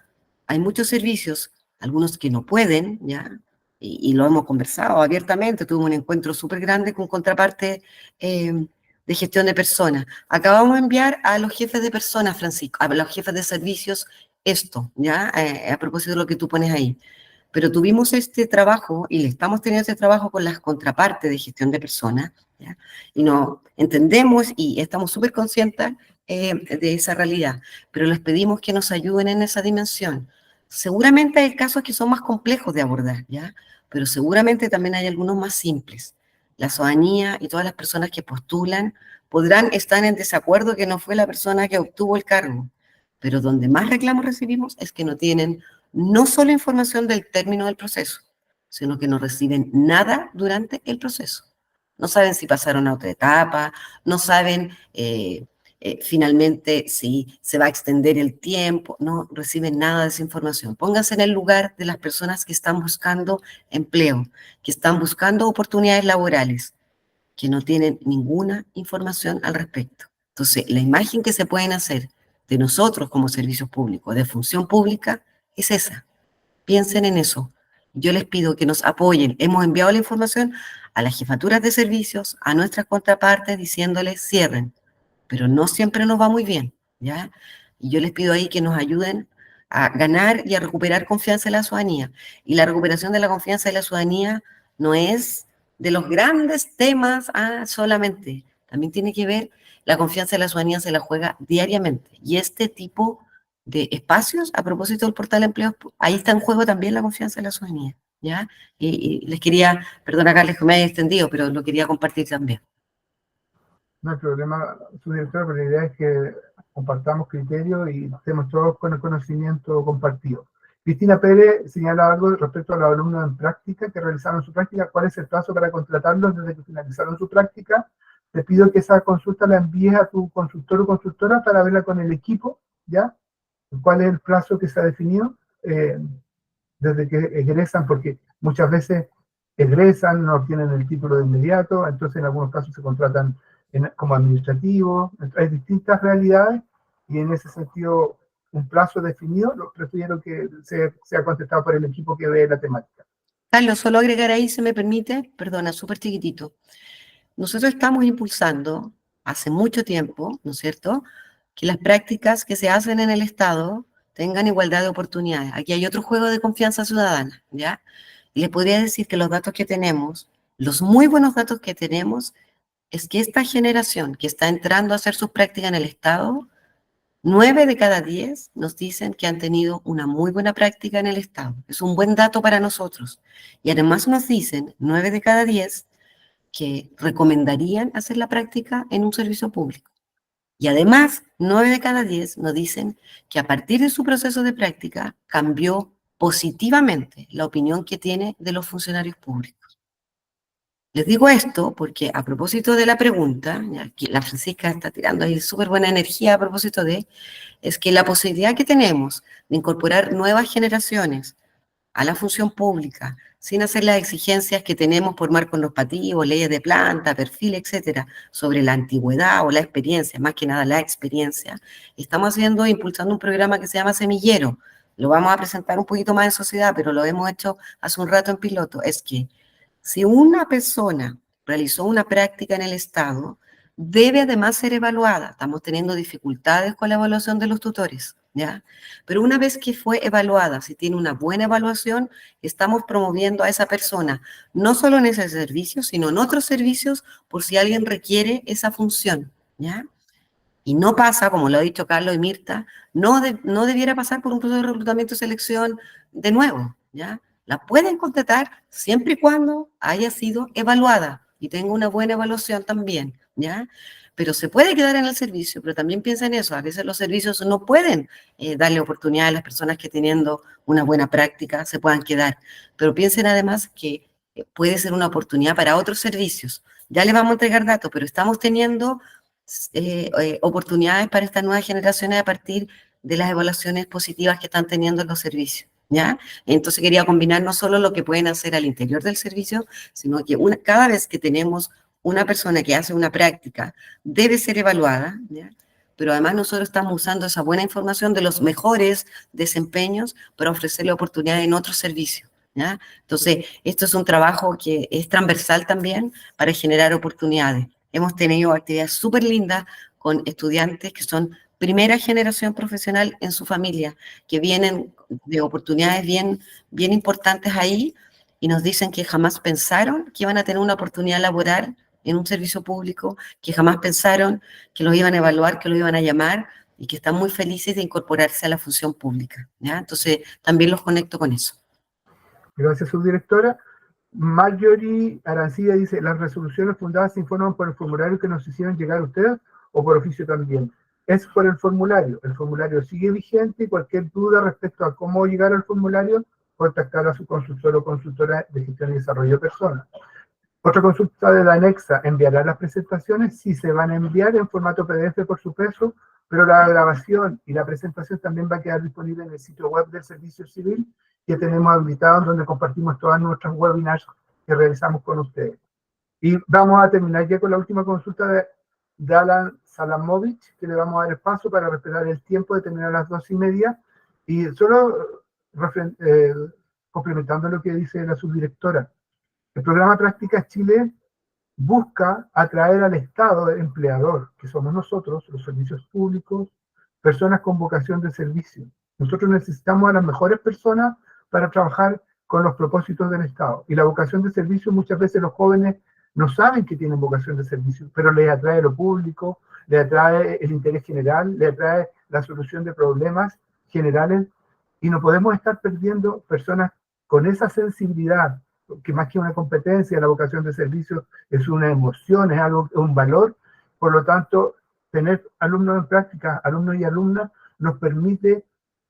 [SPEAKER 1] hay muchos servicios, algunos que no pueden, ¿ya? Y lo hemos conversado abiertamente, tuve un encuentro súper grande con contraparte de gestión de personas. Acabamos de enviar a los jefes de personas, Francisco, a los jefes de servicios, esto, ¿ya? A propósito de lo que tú pones ahí. Pero tuvimos este trabajo y estamos teniendo este trabajo con las contrapartes de gestión de personas, ¿ya? Y no entendemos y estamos súper conscientes de esa realidad, pero les pedimos que nos ayuden en esa dimensión. Seguramente hay casos que son más complejos de abordar, ¿ya? Pero seguramente también hay algunos más simples. La ciudadanía y todas las personas que postulan podrán estar en desacuerdo que no fue la persona que obtuvo el cargo, pero donde más reclamos recibimos es que no tienen no solo información del término del proceso, sino que no reciben nada durante el proceso. No saben si pasaron a otra etapa, no saben finalmente si se va a extender el tiempo, no reciben nada de esa información. Pónganse en el lugar de las personas que están buscando empleo, que están buscando oportunidades laborales, que no tienen ninguna información al respecto. Entonces, la imagen que se pueden hacer de nosotros como servicios públicos, de función pública, es esa. Piensen en eso. Yo les pido que nos apoyen. Hemos enviado la información a las jefaturas de servicios, a nuestras contrapartes, diciéndoles cierren. Pero no siempre nos va muy bien, ¿ya? Y yo les pido ahí que nos ayuden a ganar y a recuperar confianza en la ciudadanía. Y la recuperación de la confianza de la ciudadanía no es de los grandes temas solamente. También tiene que ver, la confianza de la ciudadanía se la juega diariamente. Y este tipo de espacios, a propósito del portal de empleo, ahí está en juego también la confianza de la ciudadanía, ¿ya? Y les quería, perdona Carles que me haya extendido, pero lo quería compartir también.
[SPEAKER 2] No hay problema, subdirectora, pero la idea es que compartamos criterios y estemos todos con el conocimiento compartido. Cristina Pérez señala algo respecto a los alumnos en práctica que realizaron su práctica. ¿Cuál es el plazo para contratarlos desde que finalizaron su práctica? Te pido que esa consulta la envíes a tu consultor o consultora para verla con el equipo, ¿ya? ¿Cuál es el plazo que se ha definido desde que egresan? Porque muchas veces egresan, no obtienen el título de inmediato, entonces en algunos casos se contratan como administrativo. Hay distintas realidades y en ese sentido un plazo definido, prefiero que sea contestado por el equipo que ve la temática.
[SPEAKER 1] Carlos, solo agregar ahí, si me permite, perdona, súper chiquitito. Nosotros estamos impulsando hace mucho tiempo, ¿no es cierto?, que las prácticas que se hacen en el Estado tengan igualdad de oportunidades. Aquí hay otro juego de confianza ciudadana, ¿ya? Y les podría decir que los datos que tenemos, los muy buenos datos que tenemos, es que esta generación que está entrando a hacer sus prácticas en el Estado, 9 de cada 10 nos dicen que han tenido una muy buena práctica en el Estado. Es un buen dato para nosotros. Y además nos dicen, 9 de cada 10, que recomendarían hacer la práctica en un servicio público. Y además, 9 de cada 10 nos dicen que a partir de su proceso de práctica cambió positivamente la opinión que tiene de los funcionarios públicos. Les digo esto porque a propósito de la pregunta, aquí la Francisca está tirando ahí súper buena energía a propósito de, es que la posibilidad que tenemos de incorporar nuevas generaciones a la función pública, sin hacer las exigencias que tenemos por marcos normativos, leyes de planta, perfil, etcétera, sobre la antigüedad o la experiencia, más que nada la experiencia, estamos impulsando un programa que se llama Semillero. Lo vamos a presentar un poquito más en sociedad, pero lo hemos hecho hace un rato en piloto. Es que si una persona realizó una práctica en el Estado, debe además ser evaluada. Estamos teniendo dificultades con la evaluación de los tutores, ¿ya? Pero una vez que fue evaluada, si tiene una buena evaluación, estamos promoviendo a esa persona, no solo en ese servicio, sino en otros servicios, por si alguien requiere esa función, ¿ya? Y no pasa, como lo ha dicho Carlos y Mirta, no debiera pasar por un proceso de reclutamiento y selección de nuevo, ¿ya? La pueden contratar siempre y cuando haya sido evaluada y tenga una buena evaluación también, ¿ya? Pero se puede quedar en el servicio, pero también piensa en eso, a veces los servicios no pueden darle oportunidad a las personas que teniendo una buena práctica se puedan quedar, pero piensen además que puede ser una oportunidad para otros servicios. Ya les vamos a entregar datos, pero estamos teniendo oportunidades para estas nuevas generaciones a partir de las evaluaciones positivas que están teniendo en los servicios, ¿ya? Entonces quería combinar no solo lo que pueden hacer al interior del servicio, sino que cada vez que tenemos una persona que hace una práctica, debe ser evaluada, ¿ya? Pero además nosotros estamos usando esa buena información de los mejores desempeños para ofrecerle oportunidades en otros servicios, ¿ya? Entonces, esto es un trabajo que es transversal también para generar oportunidades. Hemos tenido actividades súper lindas con estudiantes que son primera generación profesional en su familia, que vienen de oportunidades bien importantes ahí y nos dicen que jamás pensaron que iban a tener una oportunidad laboral en un servicio público, que jamás pensaron que los iban a evaluar, que los iban a llamar y que están muy felices de incorporarse a la función pública, ¿ya? Entonces, también los conecto con eso.
[SPEAKER 2] Gracias, subdirectora. Marjorie Arancilla dice, ¿las resoluciones fundadas se informan por el formulario que nos hicieron llegar a ustedes o por oficio también? Es por el formulario sigue vigente y cualquier duda respecto a cómo llegar al formulario, contactar a su consultor o consultora de gestión y desarrollo de personas. Otra consulta de la anexa, ¿enviará las presentaciones? Sí, se van a enviar en formato PDF por supuesto, pero la grabación y la presentación también va a quedar disponible en el sitio web del Servicio Civil que tenemos habilitado, donde compartimos todas nuestras webinars que realizamos con ustedes. Y vamos a terminar ya con la última consulta de Alan Salamovich, que le vamos a dar el paso para respetar el tiempo de terminar a las 2:30. Y solo complementando lo que dice la subdirectora, el programa Prácticas Chile busca atraer al Estado empleador, que somos nosotros, los servicios públicos, personas con vocación de servicio. Nosotros necesitamos a las mejores personas para trabajar con los propósitos del Estado. Y la vocación de servicio, muchas veces los jóvenes no saben que tienen vocación de servicio, pero les atrae lo público, les atrae el interés general, les atrae la solución de problemas generales, y no podemos estar perdiendo personas con esa sensibilidad, que más que una competencia, la vocación de servicio es una emoción, es algo, un valor. Por lo tanto, tener alumnos en práctica, alumnos y alumnas, nos permite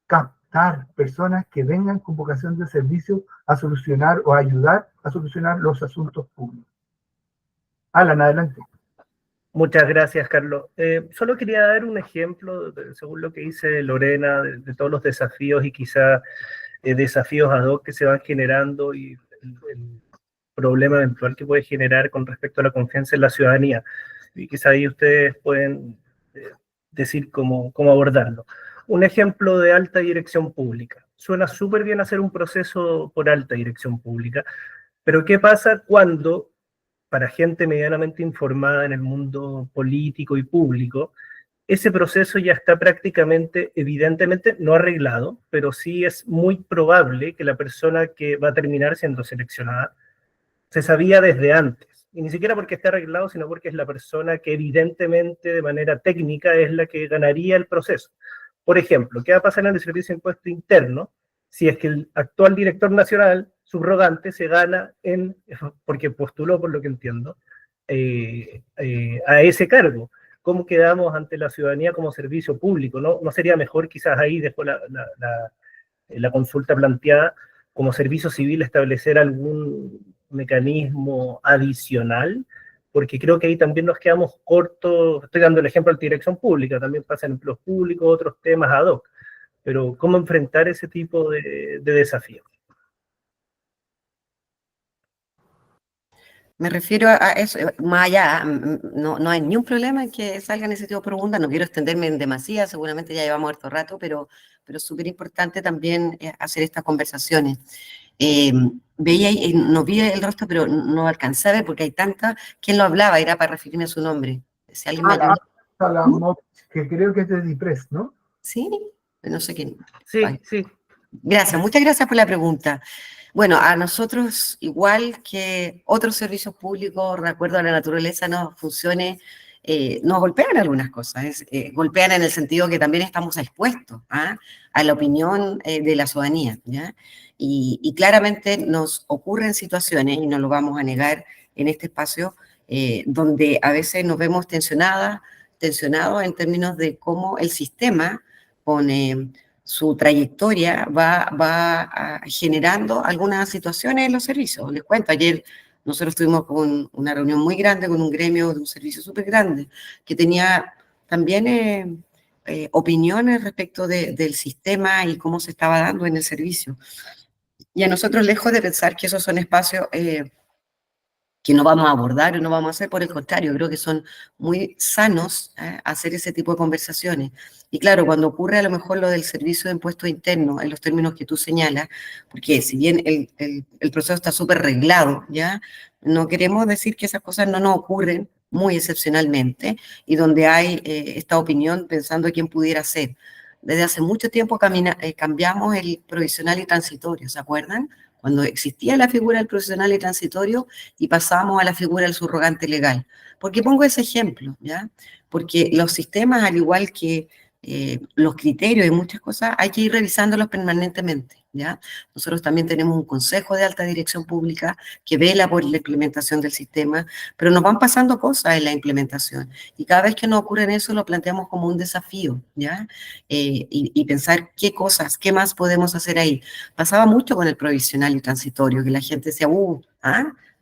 [SPEAKER 2] captar personas que vengan con vocación de servicio a solucionar o a ayudar a solucionar los asuntos públicos. Alan, adelante.
[SPEAKER 9] Muchas gracias, Carlos. Solo quería dar un ejemplo, según lo que dice Lorena, de todos los desafíos y quizá desafíos ad hoc que se van generando y el problema eventual que puede generar con respecto a la confianza en la ciudadanía. Y quizá ahí ustedes pueden decir cómo abordarlo. Un ejemplo de alta dirección pública. Suena súper bien hacer un proceso por alta dirección pública, pero ¿qué pasa cuando para gente medianamente informada en el mundo político y público, ese proceso ya está prácticamente, evidentemente, no arreglado, pero sí es muy probable que la persona que va a terminar siendo seleccionada se sabía desde antes. Y ni siquiera porque esté arreglado, sino porque es la persona que evidentemente de manera técnica es la que ganaría el proceso. Por ejemplo, ¿qué va a pasar en el Servicio de Impuesto Interno si es que el actual director nacional subrogante se gana porque postuló, por lo que entiendo, a ese cargo? ¿Cómo quedamos ante la ciudadanía como servicio público? ¿No sería mejor, quizás ahí dejo la consulta planteada, como servicio civil establecer algún mecanismo adicional? Porque creo que ahí también nos quedamos cortos. Estoy dando el ejemplo de la dirección pública, también pasa en empleos públicos, otros temas ad hoc, pero ¿cómo enfrentar ese tipo de desafíos?
[SPEAKER 1] Me refiero a eso, más allá, no hay ni un problema en que salgan ese tipo de preguntas, no quiero extenderme en demasía, seguramente ya llevamos harto rato, pero es súper importante también hacer estas conversaciones. Veía, no vi el rostro, pero no alcancé a ver porque hay tantas. ¿Quién lo hablaba? Era para referirme a su nombre. Si alguien me ayuda.
[SPEAKER 2] Que creo que es de DIPRES, ¿no?
[SPEAKER 1] Sí, no sé quién.
[SPEAKER 9] Sí,
[SPEAKER 1] Ay.
[SPEAKER 9] sí.
[SPEAKER 1] Gracias, muchas gracias por la pregunta. Bueno, a nosotros, igual que otros servicios públicos, de acuerdo a la naturaleza, nos golpean algunas cosas. Golpean en el sentido que también estamos expuestos a la opinión de la ciudadanía, ¿ya? Y claramente nos ocurren situaciones, y no lo vamos a negar en este espacio, donde a veces nos vemos tensionados en términos de cómo el sistema pone su trayectoria va generando algunas situaciones en los servicios. Les cuento, ayer nosotros tuvimos una reunión muy grande con un gremio de un servicio súper grande que tenía también opiniones respecto del sistema y cómo se estaba dando en el servicio. Y a nosotros, lejos de pensar que esos son espacios que no vamos a abordar o no vamos a hacer, por el contrario, creo que son muy sanos hacer ese tipo de conversaciones. Y claro, cuando ocurre a lo mejor lo del servicio de impuestos internos, en los términos que tú señalas, porque si bien el proceso está súper reglado, ¿ya? No queremos decir que esas cosas no nos ocurren muy excepcionalmente, y donde hay esta opinión pensando quién pudiera ser. Desde hace mucho tiempo cambiamos el provisional y transitorio, ¿se acuerdan? Cuando existía la figura del provisional y transitorio y pasamos a la figura del subrogante legal. ¿Por qué pongo ese ejemplo? ¿Ya? Porque los sistemas, al igual que los criterios y muchas cosas, hay que ir revisándolos permanentemente, ¿ya? Nosotros también tenemos un consejo de alta dirección pública que vela por la implementación del sistema, pero nos van pasando cosas en la implementación, y cada vez que nos ocurre eso lo planteamos como un desafío, ¿ya? Y pensar qué más podemos hacer ahí. Pasaba mucho con el provisional y transitorio, que la gente decía,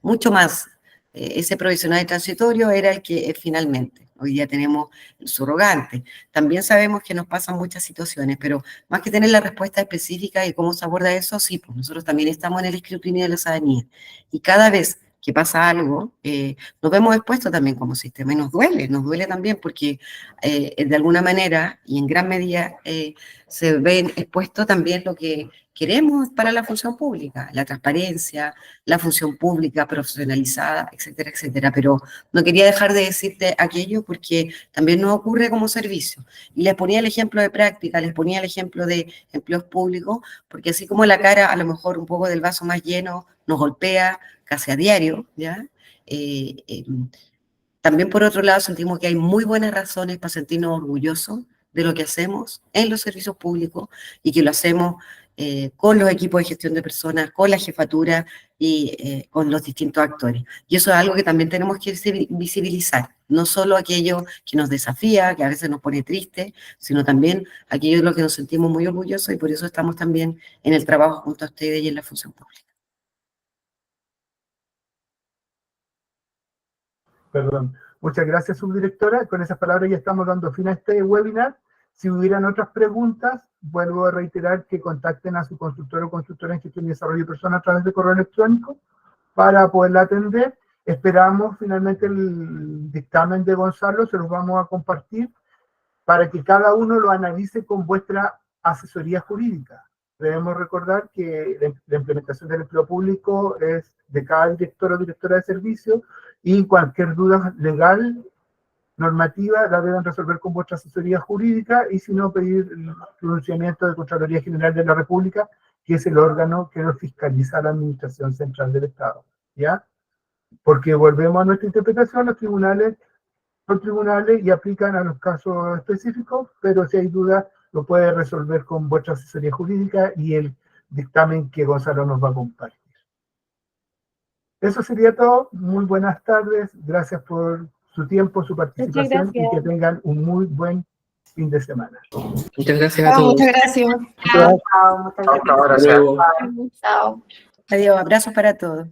[SPEAKER 1] mucho más. Ese provisional y transitorio era el que finalmente. Hoy día tenemos el subrogante. También sabemos que nos pasan muchas situaciones, pero más que tener la respuesta específica y cómo se aborda eso, sí, pues nosotros también estamos en el escrutinio de la ciudadanía. Y cada vez que pasa algo, nos vemos expuestos también como sistema, y nos duele también porque de alguna manera y en gran medida se ven expuesto también lo que queremos para la función pública, la transparencia, la función pública profesionalizada, etcétera, etcétera. Pero no quería dejar de decirte aquello porque también nos ocurre como servicio. Y les ponía el ejemplo de práctica, les ponía el ejemplo de empleos públicos, porque así como la cara a lo mejor un poco del vaso más lleno nos golpea casi a diario, ¿ya? También por otro lado sentimos que hay muy buenas razones para sentirnos orgullosos de lo que hacemos en los servicios públicos, y que lo hacemos con los equipos de gestión de personas, con la jefatura y con los distintos actores. Y eso es algo que también tenemos que visibilizar, no solo aquello que nos desafía, que a veces nos pone triste, sino también aquello de lo que nos sentimos muy orgullosos, y por eso estamos también en el trabajo junto a ustedes y en la función pública.
[SPEAKER 2] Perdón. Muchas gracias, subdirectora. Con esas palabras ya estamos dando fin a este webinar. Si hubieran otras preguntas, vuelvo a reiterar que contacten a su consultor o consultora en gestión y desarrollo de personas a través de correo electrónico para poderla atender. Esperamos finalmente el dictamen de Gonzalo, se los vamos a compartir para que cada uno lo analice con vuestra asesoría jurídica. Debemos recordar que la implementación del empleo público es de cada director o directora de servicio, y cualquier duda legal, normativa, la deben resolver con vuestra asesoría jurídica, y si no, pedir el pronunciamiento de Contraloría General de la República, que es el órgano que nos fiscaliza la Administración Central del Estado, ¿ya? Porque volvemos a nuestra interpretación, los tribunales son tribunales y aplican a los casos específicos, pero si hay dudas, lo puede resolver con vuestra asesoría jurídica y el dictamen que Gonzalo nos va a compartir. Eso sería todo. Muy buenas tardes. Gracias por su tiempo, su participación, y que tengan un muy buen fin de semana.
[SPEAKER 10] Muchas gracias a todos.
[SPEAKER 7] Muchas gracias.
[SPEAKER 3] Chao, muchas gracias.
[SPEAKER 8] Chao, gracias.
[SPEAKER 7] Chao.
[SPEAKER 1] Adiós, abrazos para todos.